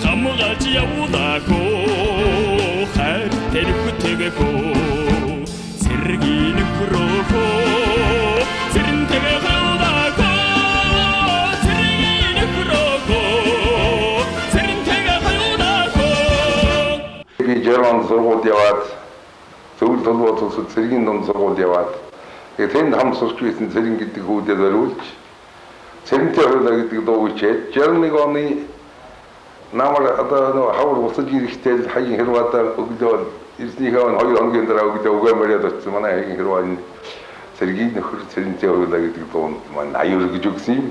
хамгаалж явуулаахо хайр тэрхүтэгэхо сэргийн нөхрөөхо зэрэнтэгэхоодахо сэргийн нөхрөөхо зэрэнтэгэхоодахо би Жерман сургууль яваад зөвлөлт толгойд цэргийн ном сургууль яваад тэгээд хам сурч байсан цэрэн гэдэг хүүдээр зориулж цэрэнтэй хойлоо гэдэг дуу бичээд 61 оны намар одоо хавар буцаж ирэхдээ хаягийн хэрваатаа өглөө ирснийхээ 2 хоногийн дараа өглөө угаамараад очсон манай хаягийн хэрвааны цэргийн нөхөр цэрэнтэй хойлоо гэдэг дуу маань аюул гэж өгсөн юм.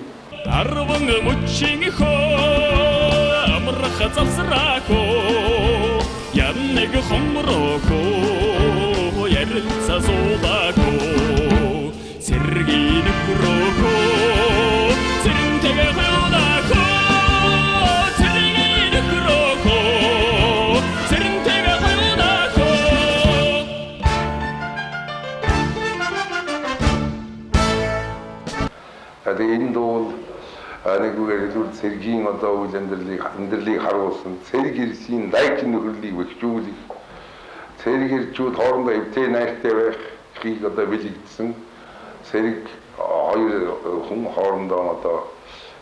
Арван мөчийн хоо амрах залсраахо яннэг хомрохо ярилца суулаахо сэргийн нөхрөөхо зэрэнтэгэхоодахо сэргийн нөхрөөхо зэрэнтэгэхоодахо энэ дуу нэггээр хэлбэл цэргийн одоо үйл амьдралыг харуулсан цэрэг ирсийн дайчин нөхрөлийг бэхжүүлэх цэрэг ирчүүд хоорондоо эвтэй найртай байхыг одоо бэлэгдсэн цэрэг хоёр хүн хоорондоо одоо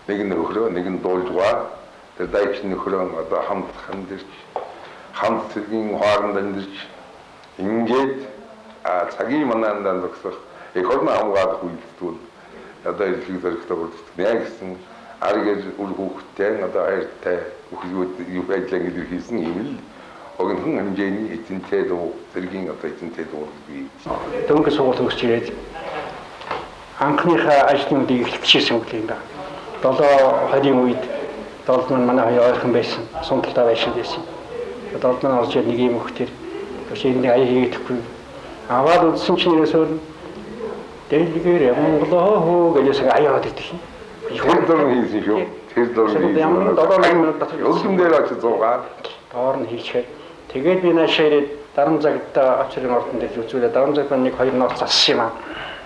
нэг нь нөхрөө нэг нь дуулж байгаа тэр дайчин нөхрөө одоо хамт амьдарч хамт цэргийн хооронд амьдарч ингээд цагийн манаандаа зогсох их орны хамгаалах үйлдэл одоо илэрхийлэх зорилготой бүрддэг. Яг гэсэн аргэр үр хүүхдтэй одоо хайртай хүүхдүүд юу байдлаа илэрхийлсэн юм л огнхон хэмжээний эзэнтэй дуу цэргийн одоо эзэнтэй дуу бий. Дөнгөж сургууль төгсч ирээд анхныхаа ажлуудыг эхлэжсэн үг юм да. 7-20-ийн үед 7 маань манай хоёр ойрхон байсан. Сунталтай байшин байсан. 7 маань орж ирээд нэг юм хөхтэр шинэ аяа хийгээдэггүй. Аваад үзсэн чинь ерөөсөө дэлгэр Монголоо гэж аяад ирдэг юм. Тэр дөрөв хийсэн шүү. Тэр дөрөв хийсэн. Ямар 7 минут татаж өглөн дээр очиж зуугаад доор нь хийчихээ. Тэгээд би наашаа ирээд дарам цагтаа очрын ордон дээр үзүүлээ. Дарам цаг маань 1-2 нууц зассан юм аа.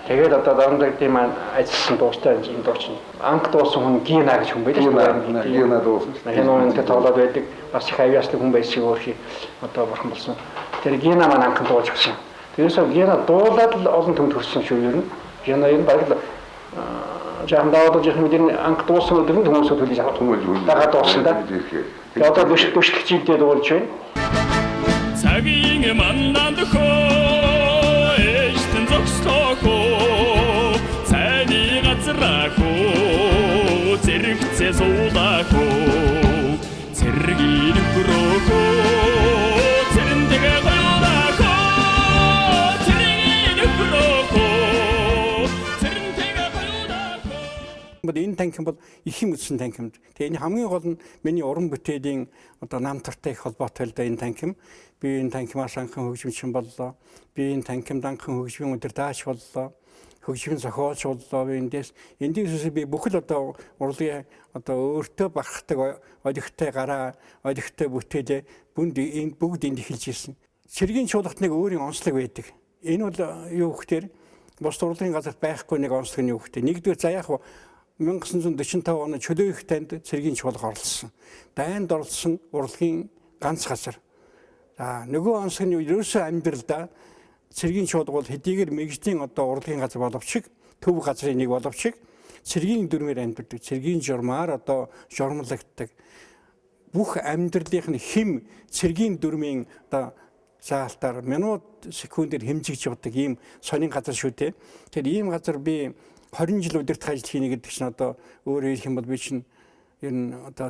Тэгээд одоо дарам цагтын маань ажилласан дуустай энэ дуучин. Анх дуусан хүн Гина гэж хүн байдаг шүү. Гина дуусан. Хэнүүнтэй тоглоод байдаг. Бас их авьяаслаг хүн байсан өөрхий одоо бурхан болсон. Тэр Гина маань анх дуулж өгсөн. Тэрээс Гина дуулаад л олон түнд төрсөн шүү ер нь. Гина энэ баг л жамдаад жих мэдэн анх дуусан өдөр нь хүмүүсөө төлөж авах хүмүүс дагаад дуусан да. Тэгээд одоо бүшгэлчтэй дуулж байна. Цагийн маннанд хоо эштэн зогслохоо цайны газрахоо зэрэгцээ суулахоо цэргийн нөхрөөхөө цэрэнтэгэ гоёлахоо цэргийн нөхрөөхөө цэрэнтэгэ гоёлахоо. Энэ танхим бол их юм үтсэн танхимд. Тэгээ энэ хамгийн гол нь миний уран бүтээлийн одоо намтартай их холбоотой л да энэ танхим. Би энэ танхимаас анхан хөгжимчин боллоо. Би энэ танхимд анхан хөгжмийн өдөр дааш боллоо. хөгжмийн зохиолч боллоо би эндээс эндээс би бүхэл одоо урлагийн одоо өөртөө багтдаг олигтой гараа олигтой бүтээлээ бүгд энд эхэлж ирсэн. Цэргийн чуулгат нэг өөрийн онцлог байдаг. Энэ бол юу гэхээр бус урлагийн газарт байхгүй нэг онцлог нь юу гэхээр нэгдүгээр за яг 1945 оны чөлөө их танд цэргийн чуулга оролцсон. Дайнд оролцсон урлагийн ганц газар. За нөгөө онцлог нь ерөөсөө амьдралдаа цэргийн чуулга бол хэдийгээр мэгжлийн одоо урлагийн газар боловч төв газрын нэг боловч цэргийн дүрмээр амьдардаг, цэргийн журмаар одоо журмлагддаг. Бүх амьдралынх нь хэм цэргийн дүрмийн одоо заалтаар минут секундээр хэмжигч явдаг ийм сонин газар шүү дээ. Тэгэхээр ийм газар би 20 жил удирдах ажил хийнэ гэдэг чинь одоо өөрөөр хэлэх юм бол би чинь ер нь одоо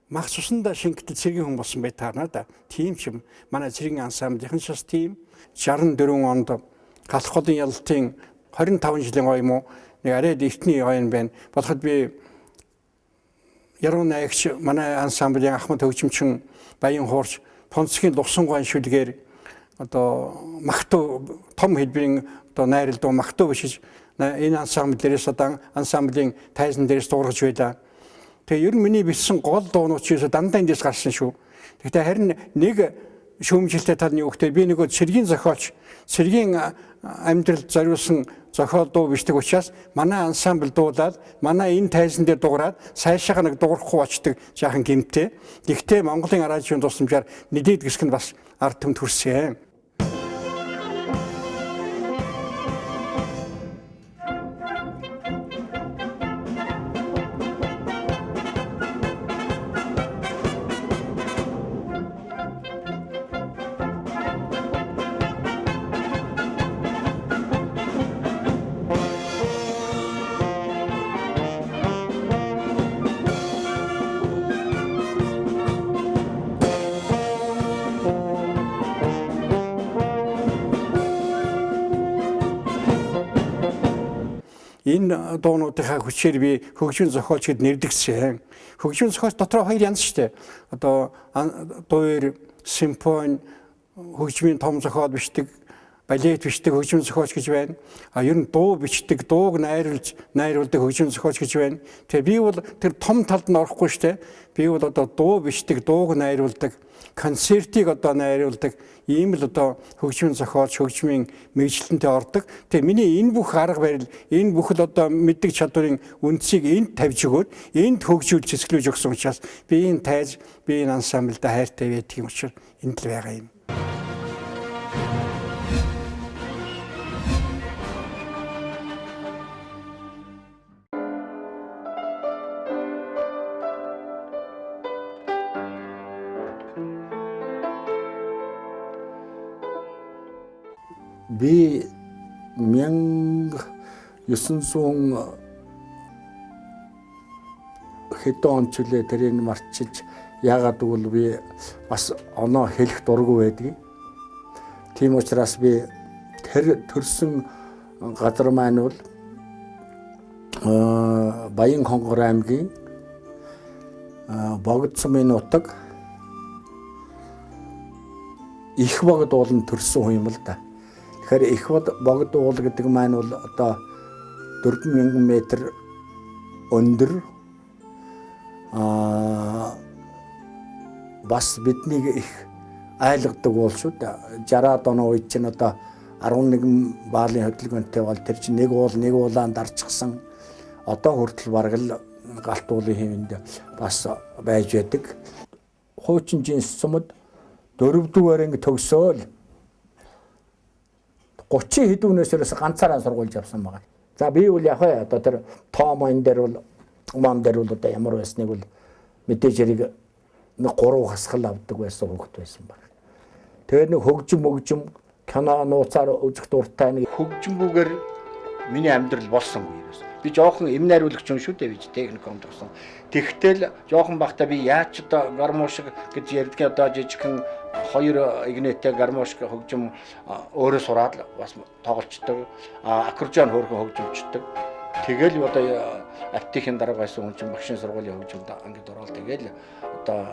мах цусандаа шингэтэл цэргийн хүн болсон бай таарна да. Тийм ч юм. Манай цэргийн ансамблийнхэн шас тийм 64 онд галах голын ялалтын 25 жилийн ой юм уу? Нэг арай дэвтний ой юм байна. Болоход би яруу найгч манай ансамблийн Ахмад хөгжимчин Баян хуурч Понцгийн Лувсан гуайн шүлгээр одоо магтуу том хэлбэрийн одоо найрал дуу магтуу бишиж энэ ансамбл дээрээс одоо ансамблийн тайзан дээрээс дуургаж байлаа. Тэгээ ер нь миний бичсэн гол дуунууд ч дандаа эндээс гарсан шүү. Гэхдээ харин нэг шүүмжилтэй тал нь юу гэхээр би нөгөө цэргийн зохиолч, цэргийн амьдралд зориулсан зохиол дуу бичдэг учраас манай ансамбл дуулаад манай энэ тайзан дээр дуурайад сайшаага нэг дуурахгүй очдөг жаахан гэмтэй. Гэхдээ Монголын радионы тусламжаар нэдэд гисг нь бас ард түмэнд хүрсэн. Энэ дуунуудынхаа хүчээр би хөгжмийн зохиолч гэд нэрдэгсэн. Хөгжмийн зохиолч дотор хоёр янз шүү дээ. Одоо дуур, симфони, хөгжмийн том зохиол бичдэг, балет бичдэг хөгжмийн зохиолч гэж байна. Ер нь дуу бичдэг, дууг найруулдаг хөгжмийн зохиолч гэж байна. Тэгээ би бол тэр том талд нь орохгүй шүү дээ. Би бол одоо дуу бичдэг, дууг найруулдаг, концертыг одоо найруулдаг ийм л одоо хөгжмийн зохиолч, хөгжмийн мэргэжилтэнтэй ордог. Тэгээ миний энэ бүх арга барил, энэ бүх л одоо мэддэг чадварын үндсийг энд тавьж өгөөд энд хөгжүүлж цэцгэлүүлж өгсөн учраас би энэ тайз, би энэ ансамбльда хайртай байдгийн учраас энд л байгаа юм. Би 1900 хэдэн он ч үлээ тэрийг марчиж яагаад гэвэл би бас оноо хэлэх дургүй байдаг. Тийм учраас би тэр төрсөн газар маань бол Баян Хонгор аймгийн Богдсумын нутаг их богд ууланд төрсөн хүн юм л да. Тэгэхээр их богд уул гэдэг маань бол одоо 4000 м өндөр бас биднийг их айлгадаг уул шүү дээ. 60-аад оны үед чинь одоо 11 баалын хөдөлгөөнтэй бол тэр чинь нэг уулаан дарчихсан. Одоо хүртэл бараг л галт уулын хэмэнд бас байж байдаг. Хуучин жинс сумд 4-р анги төгсөөл 30 хэдүүнээс ганцаараа сургуулж авсан байгаа. За би бол яг одоо тэр том энэ дээр бол мон дээр бол одоо ямар байсныг бол мэдээж хэрэг нэг 3 хасгал авдаг байсан хүүхэд байсан баг. Тэгээд нэг хөгжим кино нууцаар үзэх дуртай нэг хөгжимгүйгээр миний амьдрал болсонгүй юм. Би жоохон эм найруулагч юм шүү дээ би техникум төгсөн. Тэгтэл жоохон бахта би яаж одоо гармошиг гэж ярьдаг одоо жижигхэн 2 игнэтэй гармошиг хөгжим өөрөө сураад бас тоглолцдог. Аккордеон хөөрхөн хөгжимчдэг. Тэгэл одоо аптекийн дарга байсан хүн чинь багшийн сургуулийн хөгжимд ангид ороод тэгэл одоо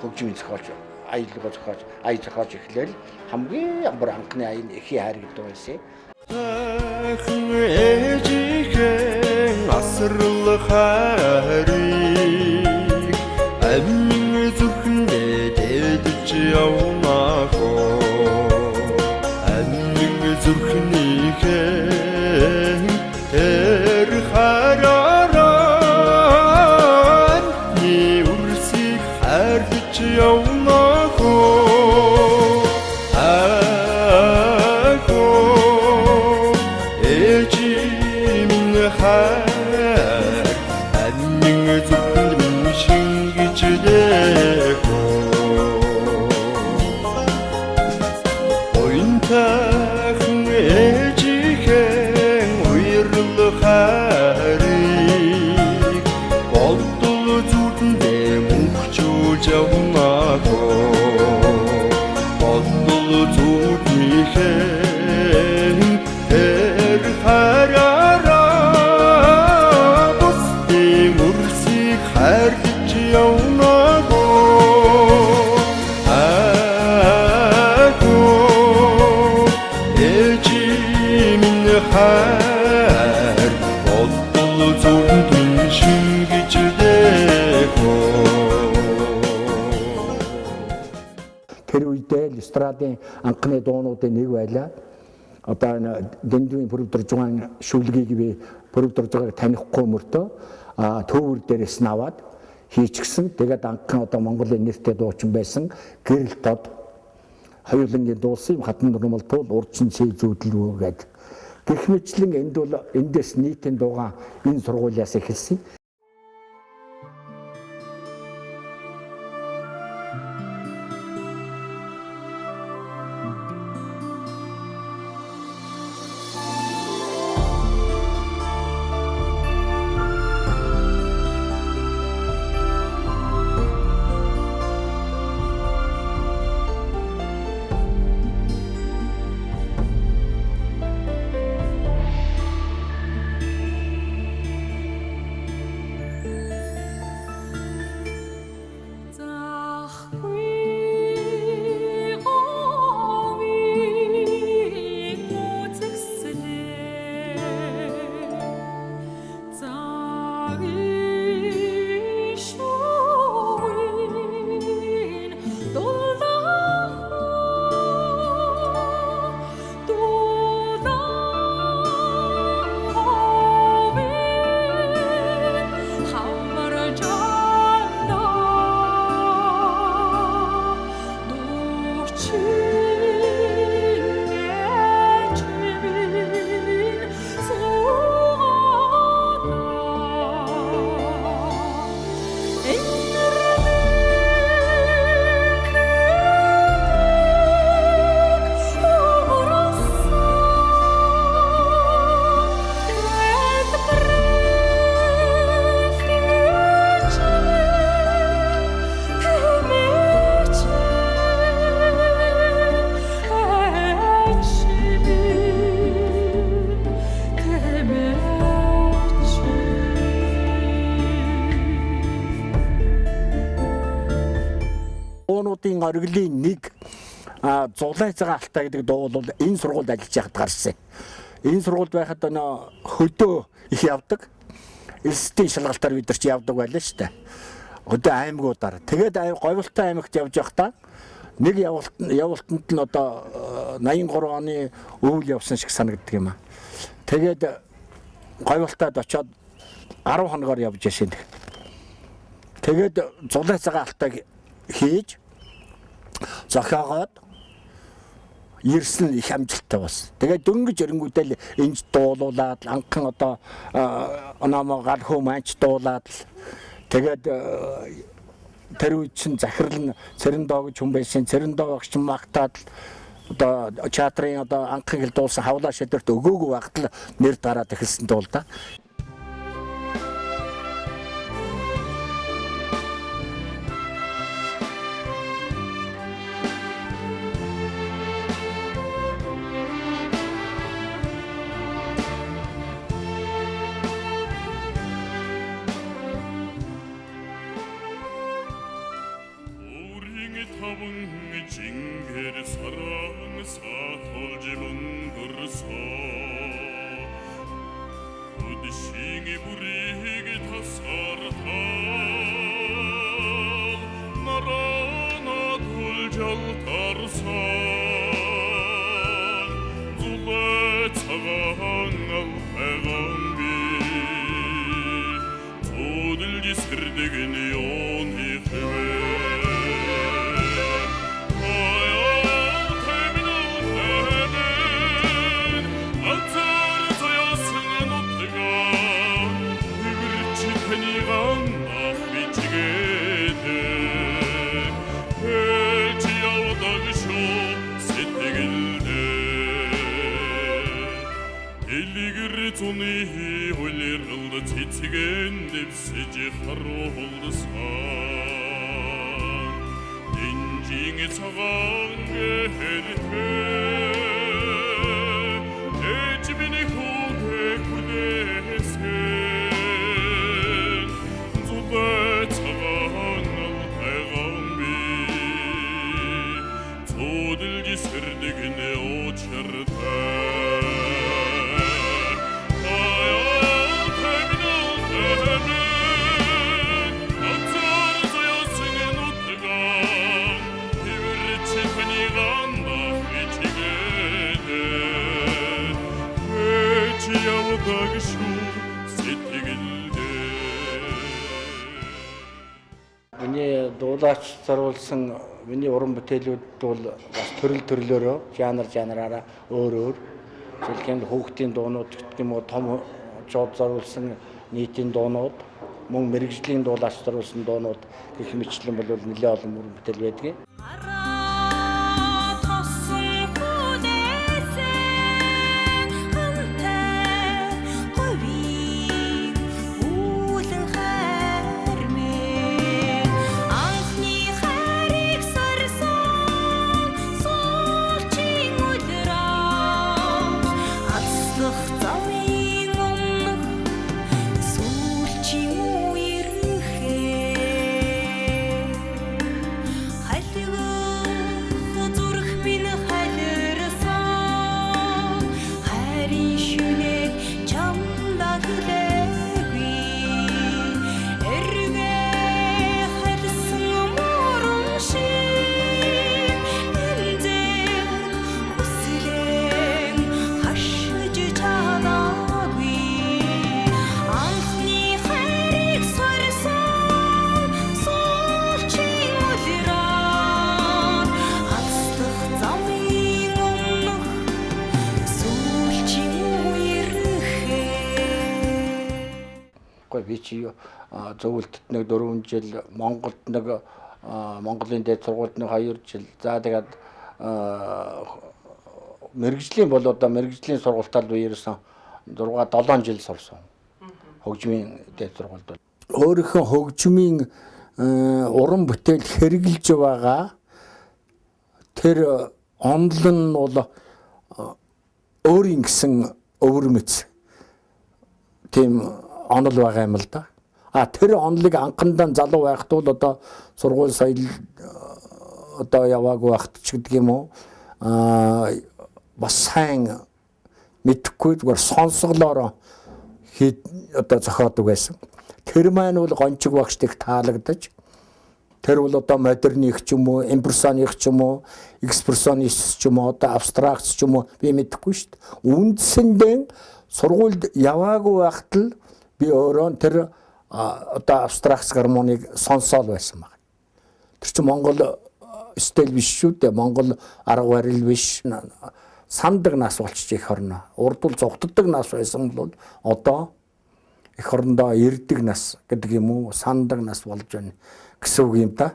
хөгжмийн зохиолч аялал зохиож эхлээл хамгийн амар анхны аян эхийн хайр гэдэг байсан. ээжихэн асрал хайрыг амин зүрхэндээ дээдж явнахоо амин зүрхнийхэн тэр хараараа ни үрсийг хайрлаж явнахоо Тэр үедээ эстрадын анхны дуунуудын нэг байлаа. Одоо энэ дэндүүийн продюсерын шүлгийг би продюсерыг танихгүй мөртөө төвөр дээрээс наваад хийчихсэн. Тэгээд анхан одоо Монголын нэртэй дуучин байсан Гэрэл Тод хоёулангийн дуусан хатан нурмалтуул урчин цээ зүүдлүү гэдэг. Гэх мэтлэн энд бол эндээс нийтийн дуугаа энэ сургуулиас эхэлсэн. Орглын нэг зулай цагаан алтай гэдэг дуу бол энэ сургуульд ажиллаж байхад гарсан. Энэ сургуульд байхад хөдөө их явдаг. Элсдийн шалгалтаар бид нар ч явдаг байлаа шүү дээ. Хөдөө аймагуудаар. Тэгээд Говьлтай аймагт явж байхдаа нэг явуултанд нь одоо 83 оны өвөл явсан шиг санагддаг юм аа. Тэгээд Говьлтад очиод 10 хоногоор явж яшин. Тэгээд зулай цагаан алтайг хийж зохиогоод ирсэн их амжилттай болсон. Тэгээд дөнгөж эренгүүтэл энд дуулуулаад анхан одоо оноомо гал хөө манч дуулаад тэгээд тэр үед чинь захирал нь Цэрэндоо гэж хүн байсан. Цэрэндоо багш магтаад одоо театрын одоо анхан хэл дуулсан хавлаа шидэрт өгөөгүй багт л нэр дараад эхэлсэн дуул да. таван Миний дуулаач зориулсан миний уран бүтээлүүд бол бас төрлөөрөө жанраараа өөр. Жишээлбэл хүүхдийн дуунууд гэх юм уу том жоод зориулсан нийтийн дуунууд, мөн мэрэгжлийн дуулаач зориулсан дуунууд гэх мэтлэн бол нэлээд олон уран бүтээл байдаг. Би чи зөвлөлтөд нэг 4 жил, Монголд нэг Монголын дээд сургуульд нэг 2 жил. За тэгээд мэрэгжлийн бол одоо мэрэгжлийн сургуультад би ерөөсөн 6-7 жил сурсан. Хөгжмийн дээд сургуульд. Өөрийнхөө хөгжмийн уран бүтээл хэрэгжилж байгаа тэр онол нь бол өөрийн гэсэн өвөр мэц тийм онол байгаа юм л да. Тэр онолыг анхандаа залуу байхад бол одоо сургууль соёл одоо яваагүй байхад ч гэдэг юм уу бас сайн мэдхгүй зүгээр сонсголоор одоо зохиодог байсан. Тэр маань бол гончиг багшдыг таалагдаж тэр бол одоо модерних ч юм уу, импрессионих ч юм уу, экспрессионист ч юм уу, одоо абстракт ч юм уу би мэдэхгүй шүү дээ. Үндсэндээ сургуульд яваагүй байхад л би өөрөө тэр одоо абстракт гармоныг сонсоол байсан баг. Тэр чинь Монгол стил биш шүү дээ. Монгол арга барил биш. Сандаг нас болчих их орно. Урдул зогтдог нас байсан бол одоо их орондоо эрдэг нас гэдэг юм уу, сандаг нас болж байна гэсэн үг юм та.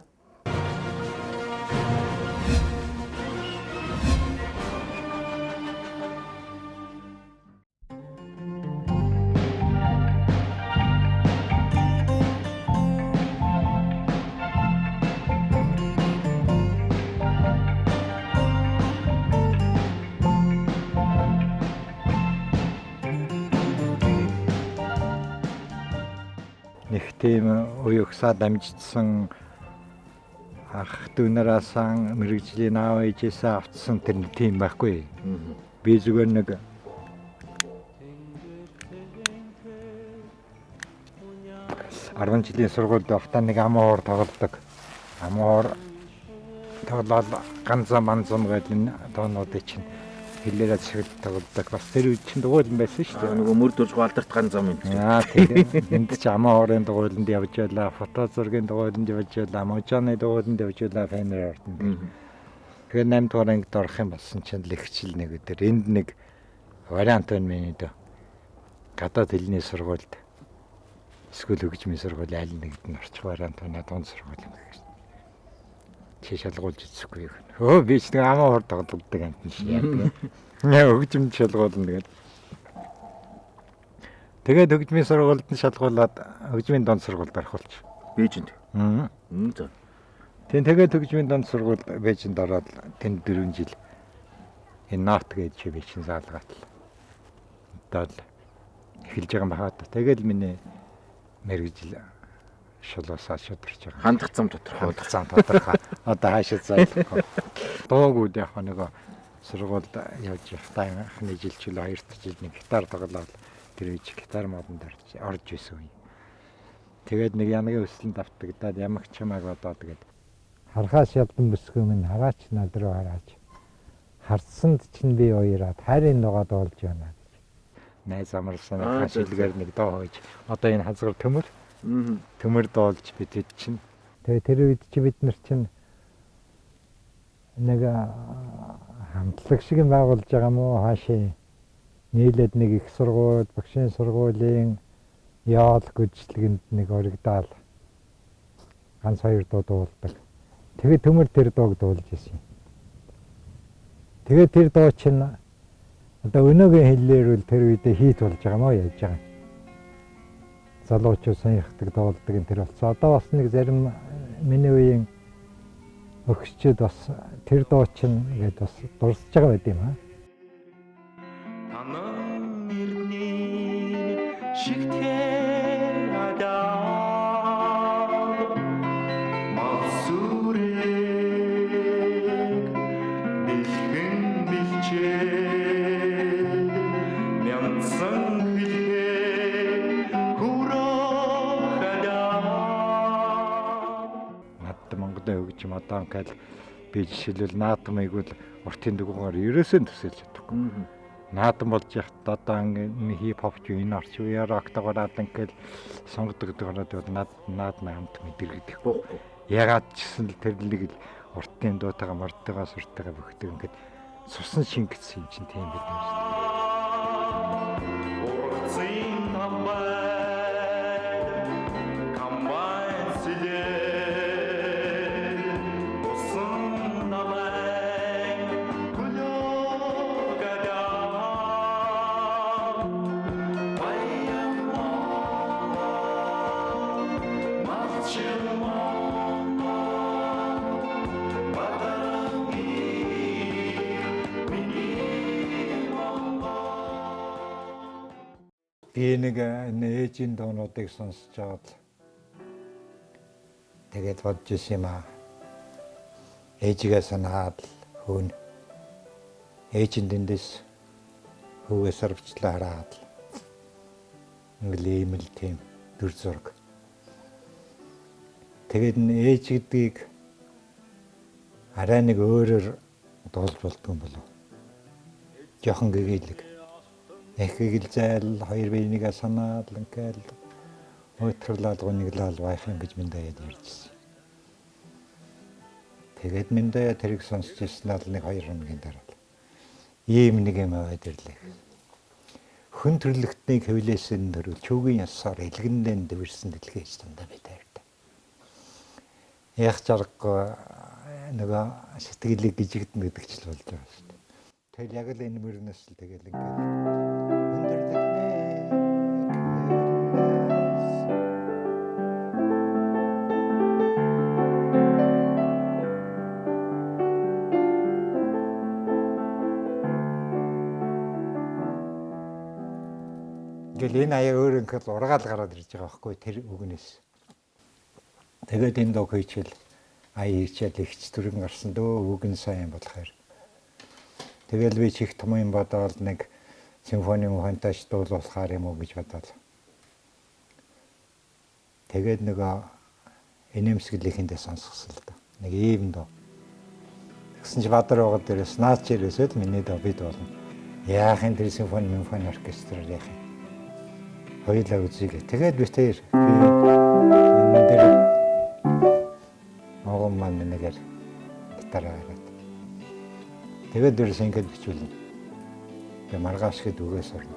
Нэг тийм уягсаа дамжсан ах дүүнээсээ мэрэгжлийн аав ээжээсээ автсан тэр тийм байхгүй. Би зүгээр нэг арван жилийн сургуульд байхдаа нэг амуур тоглодог. Амуур тоглоод ганцаа манзам гэдэг энэ доонуудыг чинь хэлээрээ шиг тоглодог. Бас тэр үед чинь дугуйлан байсан шүү дээ. Нөгөө мөр дурж галдарт ганцам юм. Тийм. Энд чинь амуурын дугуйланд явж байлаа, фото зургийн дугуйланд явж байлаа, можааны дугуйланд явж байлаа, фэнер артнд. Тэгэхээр 8 дугаар ангид орох юм болсон чинь лэгчл нэг өдөр энд нэг вариант байна миний дөө. Гадаад хэлний сургуульд эсвэл хөгжмийн сургууль аль нэгд нь орчих вариант байна, дунд сургууль юм гэж. Чи шалгуулж үзэхгүй юу? Өө би ч нэг амаа хор тоглодог амтэн шиг. Яа хөгжмөнд шалгуулна тэгээд хөгжмийн сургуульд нь шалгуулад хөгжмийн дунд сургуульд орохолч. Бээжинд. За. Тэгээд хөгжмийн дунд сургууль Бээжинд ороод тэнд 4 жил энэ НАТ гэж чи Бээжин заалгаад л. Одоо л эхэлж байгаа юм байна. Тэгээд миний мэрэгжил шулуусаа шударч байгаа. Хандах зам тодорхой. Одоо хаашаа зайлах. Дуугүй яг нэг сургуульд явж явахдаа анхны жил ч үл 2 дахь жил нэг гитар тоглоод тэр үеч гитар модонд орж исэн үе. Тэгээд нэг янагийн өсөлтөнд автагдаад ямагч чамайг бодоод тэгээд харахаас явдан бүсгүй минь хараач над руу хараач. Харцсанд чинь би уяраад хайрын дугаад болж байна гэж. Найз амарсан хашилгээр нэг доо хойж. Одоо энэ хазгар төмөр. Төмөр доолж бидэд чинь. Тэгээ тэр үед чи бид нар чинь нэг хамтлаг шиг юм байгуулж байгаа мó хаашаа нийлээд нэг их сургууль, багшийн сургуулийн яал гүйцэтгэнд нэг оригдаал ганц 2 дуу дуулдаг. Тэгээд төмөр тэр дууг дуулж ирсэн. Тэгээд тэр дуу чинь одоо өнөөгийн хэллээр үл тэр үедээ хийт болж байгаа мó яаж байгаа. Залуучууд сонирхдаг дуулдаг энэ тэр болсон. Одоо бас нэг зарим миний үеийн өгчөд бас тэр дуу чинь ингээд бас дурсаж байгаа байт юм аа. Танан ирний шигтээ адаа масүрэг бэлхэн бэлчээ мянсан хэлээ хүрэх адаа Над Монголын хөгжим одоо ингээд би жишээлбэл наадмыг бол уртын дугуугаар ерөөсөө төсөөлж чадахгүй. Наадам болж яхад одоо ингээд хип хоп ч энэ орч үеэр октогоор ингээд сонгодог гэдэг бол наадмын хамт мэдэрэгдэх. Ягаад ч гэсэн л тэрлэг л уртын дуутайгаа мордтойгоо суртайгаа бөхдөг ингээд сусан шингэсэн юм чинь тийм байдаг шүү Би нэг ээжийн доонуудыг сонсож аваад тэгээд бодож ирсэн юм аа. Ээжигээ санаад хүн ээжийн дэндээс хөвгөөс арвчлаа хараад ингээл ийм л тийм дүр зураг. Тэгээд ээж гэдгийг арай нэг өөрөөр дуулж болдгоо юм болов. Жохон гэгээлэг. Эхийг л зайл хоёр биенийгээ санаад л ингээл өтрлаад гониглал байх юм гэж минь даяад ярьжсэн. Тэгээд минь даяа тэрийг сонсч ирснээр нэг 2 хоногийн дараа ийм нэг юм аваад ирлээ. Хүн төрлөختнийг хөвлөөсөн дөрөв чүүгийн ясаар илгэндэн дэвэрсэн дэлхийч дандаа бай таартай. Яг чаргагүй нөгөө сэтгэлийг гжигдэн гэдэг ч л болж байгаа шүү дээ. Тэгэл яг л энэ мөрнөөс л тэгэл ингээд Гэл энэ аяа өөр ингээд ургаал гараад ирж байгаа байхгүй тэр үгнээс. Тэгээд энэ дог хийчихэл аяа хийчихэл ихч төрөн гарсан дөө үгэн сайн болохоор. Тэгэл би чих том юм бодоод нэг симфони мөнхөнтэйч дуулуулахаар юм уу гэж бодоод. Тэгээд нөгөө энэмсгэлийнхэндээ сонсгосон л да. Нэг ийм доо. Тэгсэн чи Бадар байгаа дээрээс наач ирээсэл миний доо бид болно. Яахын тэр симфони оркестрээр яах юм. Хоёулаа үзье. Тэгээд би тэр энэ дээр агам маань нэгээр гитараа хараад. Тэгээд дээрээс ингэж бичүүлнэ. Тэгээ маргааш хэд үгээс орно.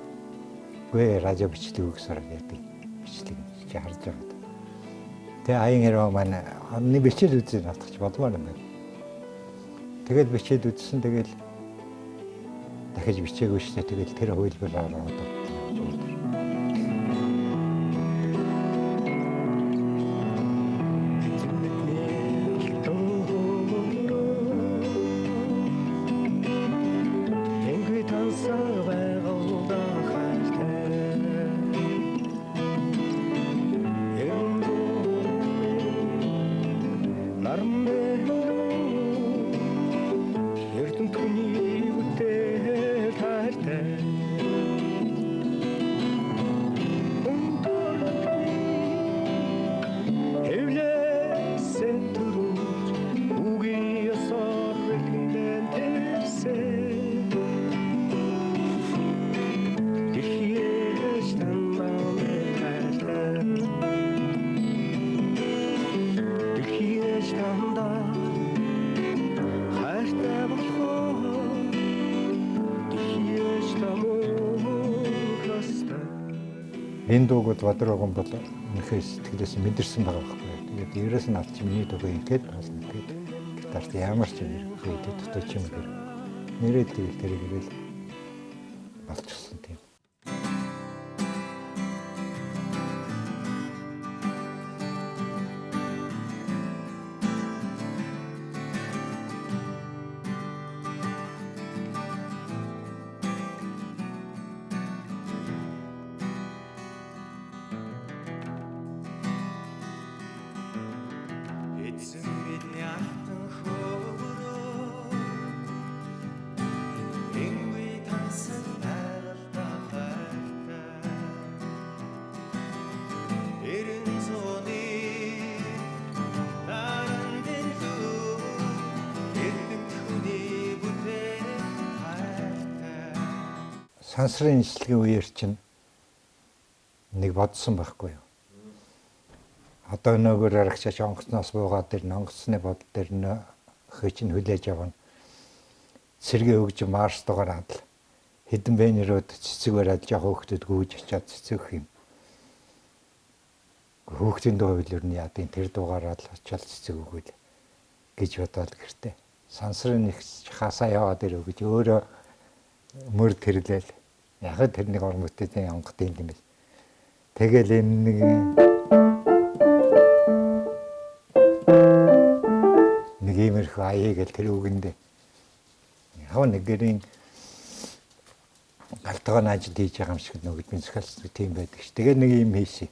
Гүй радио бичлэг үгээс орно гэдэг бичлэг чи харж байгаа. Тэгээ аян хэрэг маань амны бичил үзээ натгч болмоор юм байна. Тэгээд бичээд үзсэн тэгэл дахиж бичээгүй шүү дээ. Тэгэл тэр хувилбараар одоо энэ дуугууд Бадраган бол үнэхээр сэтгэлээс мэдэрсэн байгаа байхгүй. Тэгээд ерөөс нь авч миний дууг ингээд болно. Тэгээд гитарт ямар ч юм хэрэгтэй дутууч юм гэр. Нэрээд тэгэл тэрийг ирэл болчихсон тийм. Сансрын ижлэгийн үеэр чинь нэг бодсон байхгүй юу. Одоо нөгөөр арагчаач онгоцноос буугаад тэр онгоцны бодол дээр хөөч нь хүлээж авна. Сэргээ өгж марш дугаараад л хэдэн бэнерүүд цэцэг бариад жоох хөөхдöd гүйж очиад цэцэгх юм. Хөөхдийн дуугал ер нь яадын тэр дугаараад л очиад цэцэг өгвөл гэж бодоод гэртээ. Сансрын их хасаа яваад ирв гэж өөрөө мөр тэрлээл. Яг тэр нэг орон бүтээний онгод юм бэл. Тэгэл энэ нэг иймэрхүү аяыг л тэр үгэндээ. Яг нэг гэрийн галтгаан ажил хийж байгаа юм шиг нөгөө би зөвхөн тийм байдаг ш. Тэгээ нэг юм хийшээ.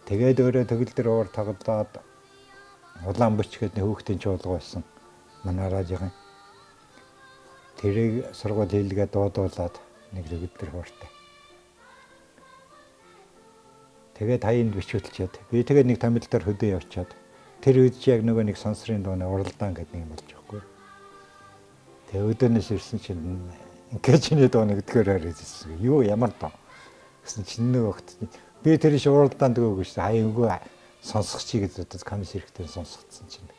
Тэгээд өөрөө төгөл дээр уур тоглоод улаан бүчгээд хөөхтийн чуулга байсан манай радиогийн. Тэрийг сургууль хийлгээ дуудуулаад нэг төгөл дээр хууртай. Тэгээд хаянд бичүүлчихэд би тэгээд нэг томил дээр хөдөө явчаад тэр үед яг нөгөө нэг сонсрын дууны уралдаан гэдэг нэг юм болж байгаа. Тэгээд өдөөнөөс ирсэн чинь ингээд чиний дуу нэгдгээр харагдсан. Юу ямар доо гэсэн чинь нөгөө хот би тэр шууралдаанд өгөөгүй шүү. Хаянггүй сонсох чигээ одоо камис хэрэгтэй сонсгоцсон чинь.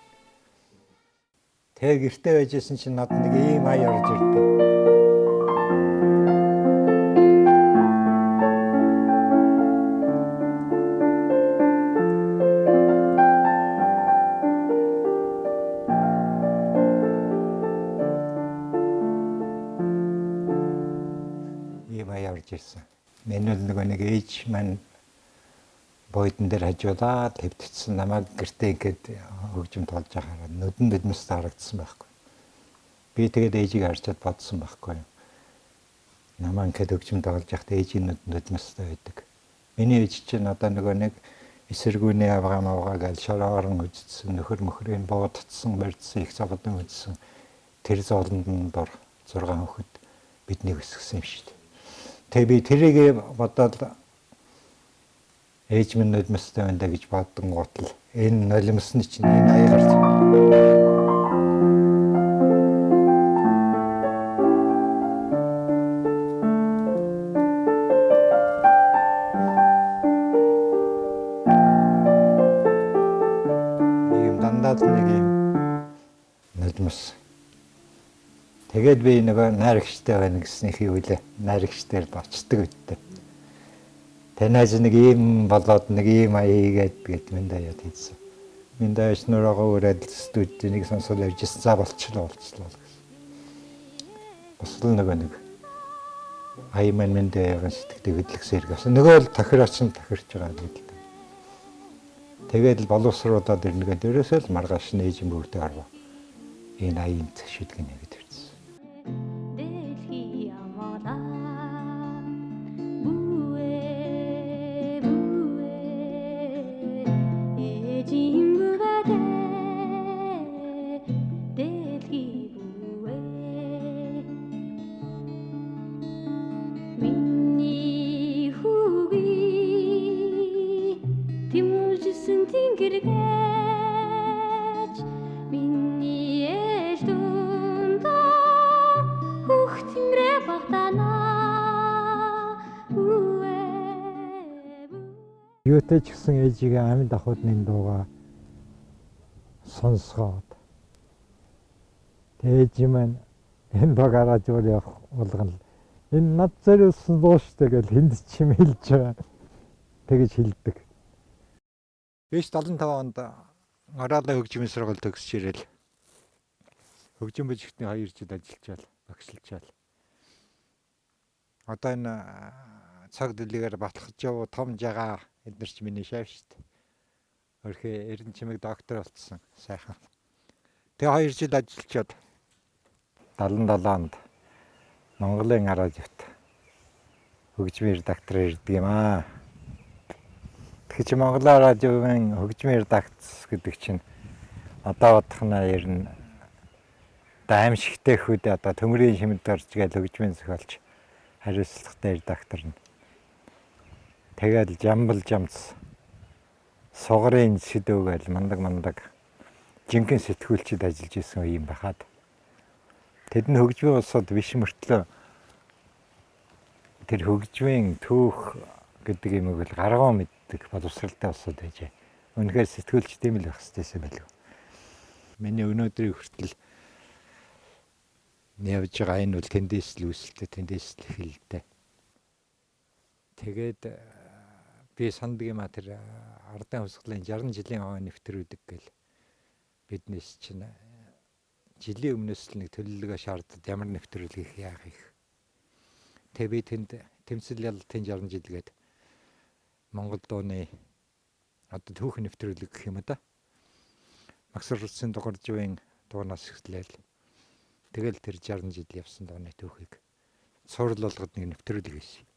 Тэгээ гэртээ байжсэн чинь надад нэг ийм ая орж ирдэг. Ийм ая орж ирсэн. Миний нэг ээж маань бойдон дээр хажуулаад хэвтчихсэн намайг гэртээ ингээд хөгжим тоолж байхаар нүдэс харагдсан байхгүй. Би тэгээд ээжийг харчаад бодсон байхгүй. Намайг ингээд хөгжим тоолж байхад ээжийн нүдэстэй байдаг. Миний ээж чинь одоо нэг эсэргүүний авгаа гал шороорон үзсэн нөхөр мөхрийн буудцсан барьдсан их цогдон үзсэн тэр зоолонд нь дор 6 хүүхэд биднийг өсгсөн юм шүү дээ. Тэгээ би тэрийг бодоод ээж минь нулимстай байна гэж бодсон гутал энэ нулимсны чинь энэ аягаар ийм дандаад нэг юм нулимс. Тэгээд би нөгөө найрагчтай байна гэснийхээ үлээ найрагчтай бочдөг үттэй. Танаас нэг ийм болоод нэг ийм аягээд минь даяад хийсэн. Минь даяаш нураагаа өрөөд студид нэг сонсол явжсэн за болчлоо гэсэн. Бас л нэг ая минь даяагаа сэтгэдэг хөдлөсөн хэрэг. Нөгөө л тохирооч нь тохирч байгаа гэдэг. Тэгээд л боловсруулаад ирнэгээ дээрээсээ л маргааш нээж бүгдээ арва. Энэ аяын шүдгэн нэгэд ирсэн. Юутай ч гэсэн ээжигээ амьд ахуудны дуугаа сонсгоод ээж маань энэ дуугаараа зүгээр явах болгоно. Энэ над зориулсан дуу штэ гэж хүнд чим хэлж байгаа. Тэгэж хэлдэг. Биш 75 онд Оролын хөгжмийн сургууль төгсөж ирэл. Хөгжим бүжигтний 2 жил ажиллачаал, багшилчаал. Одоо энэ цаг дэлгээр батлах жоо том жагаа эдгээр ч миний шав шүү дээ. Өөрхөө эрдэн чимэг доктор болцсон сайхан. Тэгээ 2 жил ажиллачаад 77 онд Монголын радиот хөгжмийн редактор ирдэг юм аа. Тэгэхээр Монголын радиогийн хөгжмийн редакц гэдэг чинь одоо бодохноо ер нь аимшигтэй хүүд одоо төмрийн шимэд орж гээл хөгжмийн зохиолч хариуцлагатай редактор нь. Тэгэл жамбал жамц сугарын сэдвгээл мандаг жинхэнэ сэтгүүлчид ажиллаж исэн юм байхад тэд нь хөгжмийн улсууд биш мөртлөө тэр хөгжмийн түүх гэдэг юм уу гаргуу мэддэг боловсралтай улсууд байжээ. Үнэхээр сэтгүүлч тийм л байх ёстойсэн байлгүй. Миний өнөөдрийн хүртэл явж байгаа энэ бол тэндээс л үүсэлтэй, тэндээс л эхэлдэг. Тэгээд би санддаг юм а тэр ардын хувьсгалын 60 жилийн хойно нэвтрүүлэг гэл биднээс чинь жилийн өмнөөс л нэг төлөвлөгөө шаарддаг ямар нэвтрүүлэг яах их. Тэгээ би тэнд тэмцэл ялалтын 60 жилгээд Монгол дууны одоо түүх нэвтрүүлэг гэх юм да. Магсар улсын дугаржвын дуунаас эхлээл тэгэл тэр 60 жил явсан дууны түүхийг цуврал болгоод нэг нэвтрүүлэг хийсэн.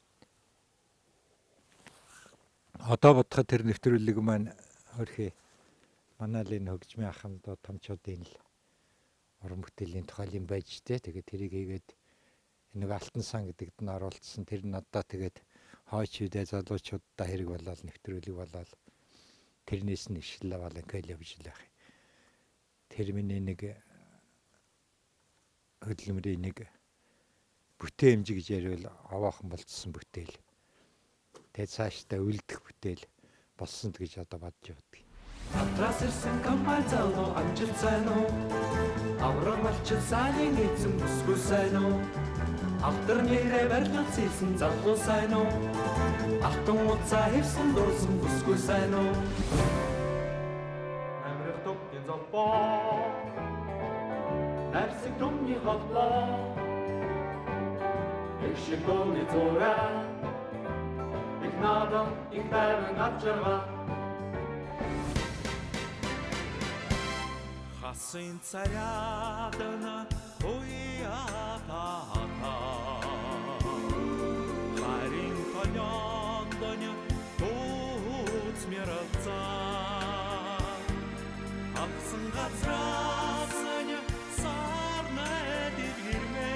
Одоо бодоход тэр нэвтрүүлэг маань өөрхий манай л энэ хөгжмийн ахмадууд томчуудын л уран бүтээлийн тухай юм байж тээ. Тэгээд тэрийг хийгээд нэг алтан сан гэдэгт нь оруулсан. Тэр нь одоо тэгээд хойч үедээ залуучуудаа хэрэг болоод нэвтрүүлэг болоод тэрнээс нь ишлээ бол ингээл явж л байх. Тэр миний нэг хөдөлмөрийн нэг бүтээн хэмжээ гэж ярил аваахан болцсон бүтээл. Тэгээд цаашдаа үлдэх бүтээл болсон гэж одоо бодож явдаг. Атраас ирсэн компани залуу амжилт сайн уу? Авраг малчин сайнын эзэн бүсгүй сайн уу? Автар нэрээ барилгад зилсэн залуу сайн уу? Алтан уцаа хэвсэн дурсан бүсгүй сайн уу? Намрах төгтийн золбоо Нарсыг түмний холбоо Их шиг дууны зураа Их наадам, их тайван авчаргаа Хасын царядана уята Харин коняндоня туц миралца Аксын газрасаня сарнай диргирме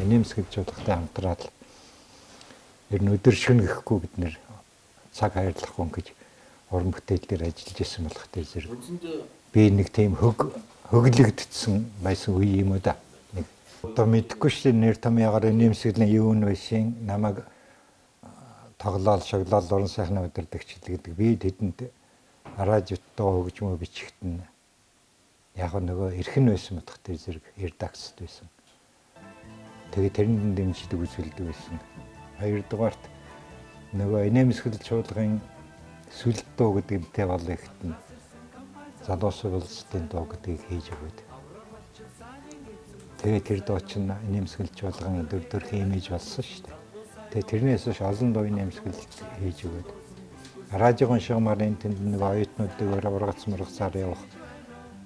Нэмсгэлж удахтай хамтраад ер нь өдөр шөнө гэхгүй бид нэр цаг хайрлах хүн гэж уран бүтээлээр ажиллаж исэн болохтой зэрэг. Би нэг тийм хөглөгдсөн байсан үе юм уу да. Нэг одоо мэдэхгүй шүү дээ нэр томьёогоор нэмсгэлийн юу нь байсан намайг тоглоал шоглол уран сайхны удирдагчид гэдэг би тэдэнд радиот доо хөгжмөө бичихт нь яг нөгөө эрхэн байсан бодохтой зэрэг редакцт байсан. Тэгээд тэрний дэмждэг үзүүлдэг байсан. Хоёрдугаарт нөгөө нэмсгэл чуулгын сүлд дуу гэдэгтэй бол ихт нь залуусуу улсдын дуу гэдгийг хийж өгöd. Тэгээд тэр дуу чинь нэмсгэл чуулган дөрвдөрхийн имиж болсон шүү дээ. Тэгээд тэрнээс хойш олон дууны нэмсгэл хийж өгöd. Радиогын шугамарын тэнд нэг оюутнуудыг ургац мургацаар явах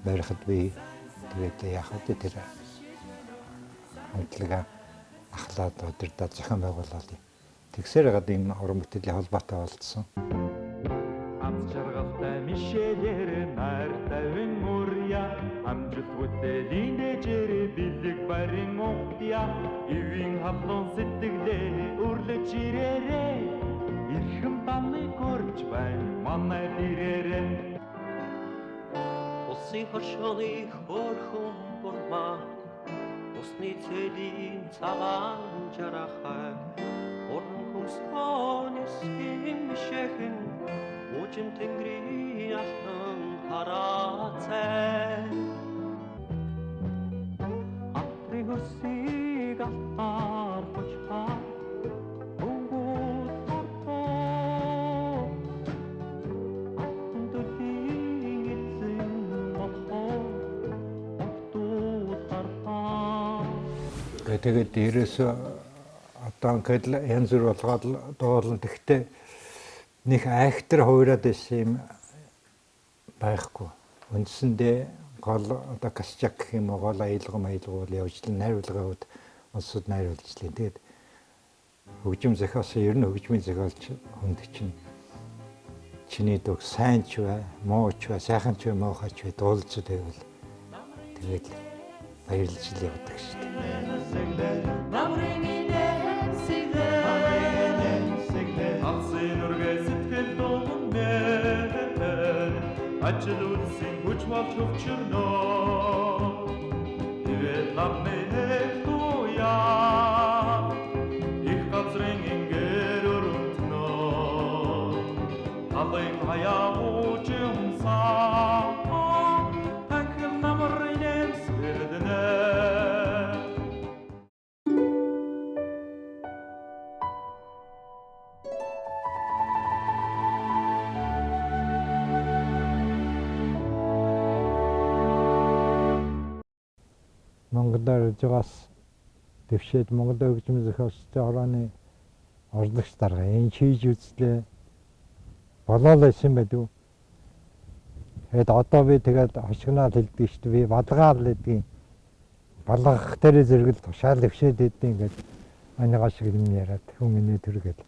байрахад би тэгээд яг хөтэ тэр хамтлага ахлаад удирдах зохион байгуулалт юм. Тэгсээр гад энэ уран бүтээлийн холбоотой болцсон. Амчаргалтай мишэлэр нартавын мөрья амжилт бүтээлийн дэжээр бэлэг барин угтя ивэн хавлон сэтгэлээ өрлөж ирээрээ ирхэм таны горч байна манай дээрээ Усын хоршооны хөрхөн бурмаа Усны цэлийн цагаан жарахай Уран хүмсгонес химшэхэн Ужим тэнгэрийн алтан хараацай Апри хөрсийг алтаар хочхаа Өнгөт хартоо Алтан төлөгийн эзэн болохоо Октууд хартаа Тэгээд дээрээс одоо ингээд янз бүр болгоод дуулан тэгтээ нэг актер хуураад байсан юм байхгүй. Үндсэндээ гол одоо касчак гэх юм уу гол аялгам явж л найруулгууд улсууд найруулж лээ. Тэгээд хөгжим зохиос ер нь хөгжмийн зохиолч хүнд чинь чиний дог сайн ч бай, муу ч бай, сайхан ч бай, муухай ч бай дуулж байвал тэгээд баярлж л явдаг шүү дээ. Ажил үлсийн хүч болж өвчөрнөө Тэгээд намнэ туяа Их газрын ингээр өрөвтнөө Талын хаяа уужимсаа Танхил намрын эмсгэрдэнэ Монголоор жигаас дэвшээд Монгол хөгжмийн зохиолчтой хорооны ордогч дарга энэ хийж үзлээ болоо л байсан байдгүй. Тэгэд одоо би тэгээд хошигноод хэлдэг шүү дээ. Би балгаал гэдгийг балгах дээр зэрэгэл тушаал дэвшээд идэв ингээд анийгаа шиг юм яриад хүн миний төргөл.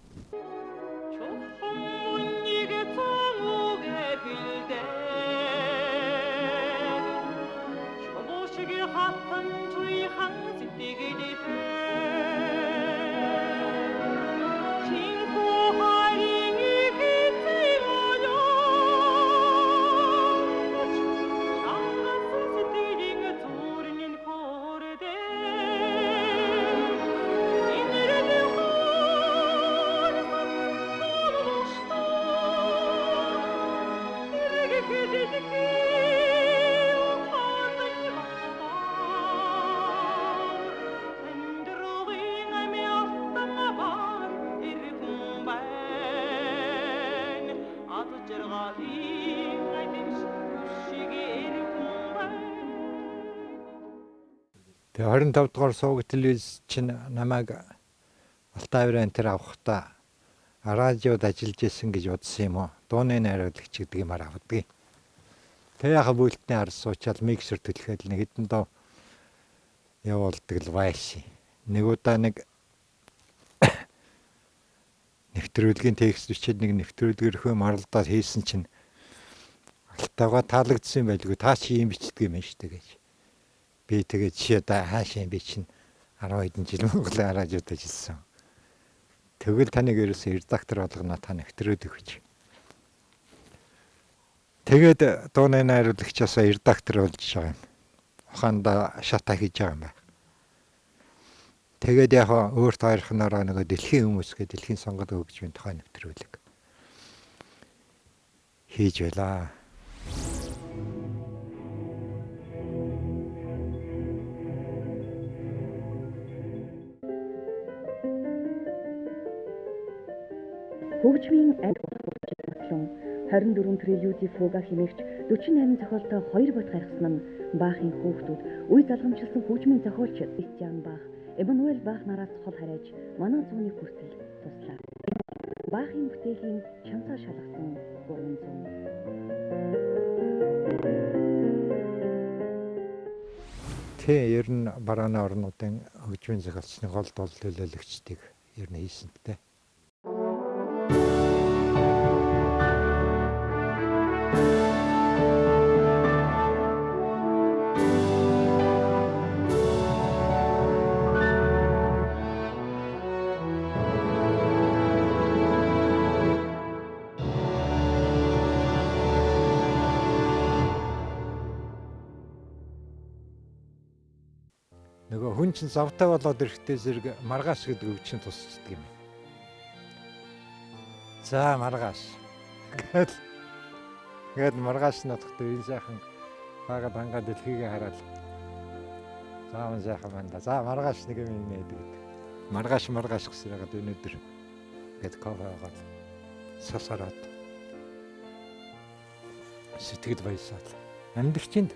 Тэгээ 25 дугаар сууг телевиз чинь намайг Алтай авирын тэр авахдаа радиод ажиллаж исэн гэж бодсон юм уу? Дууны найруулагч гэдэг юмар авдгийг. Тэгээ яха бүлтний ард суучаал миксер төлөхөд нэг хэдэн доо явуулдаг л вайши. Нэг удаа нэг нэвтрүүлгийн текст бичээд нэг нэвтрүүлгэрхөө маралдаад хийсэн чинь Алтайгаа таалагдсан байлгүй. Та чи юм бичдэг юм байна шүү дээ гэж. Би тэгээд чи одоо хаашаа би чинь 10 хэдэн жил Монголын радиод ажилласан. Тэгвэл таныг ерөөсөө редактор болгоно та нэвтрүүлэг өгч. Тэгээд дууны найруулагчаасаа редактор болж байгаа юм. Ухаанда шата хийж байгаа юм байна. Тэгээд яг өөрт хоёрхнороо нэг дэлхийн хүмүүс гэдэг дэлхийн сонгоод өгч байна тухайн нэвтрүүлэг хийж байлаа. Хөгжмийн ад болон 24 прелюди фуга хэмээгч 48 зохиолтой 2 бот гаргасан нь Бахын хүүхдүүд үе залгамжлсан хөгжмийн зохиолч Кристиан Бах, Эммануэль Бах нараас хол харайж манай зууны хүртэл туслаа. Бахын бүтээлийн чамцаа шалгасан 300. Тэ ер нь барааны орнуудын хөгжмийн зохиолчны гол төлөөлөгчдийг ер нь хийсэнтэй. Нөгөө хүн чинь завтай болоод ирэхдээ зэрэг маргааш гэдэг үг чинь тусчдаг юм. За маргааш. Гэт маргааш надад энэ сайхан багад хангаа дэлхийгээ хараад. Зааван сайхан байна. За маргааш нэг юм нээдэг. Маргааш гэсээр гад өнөөдөр гэт кофегаад сасараад сэтгэл баясаад амьдрчинд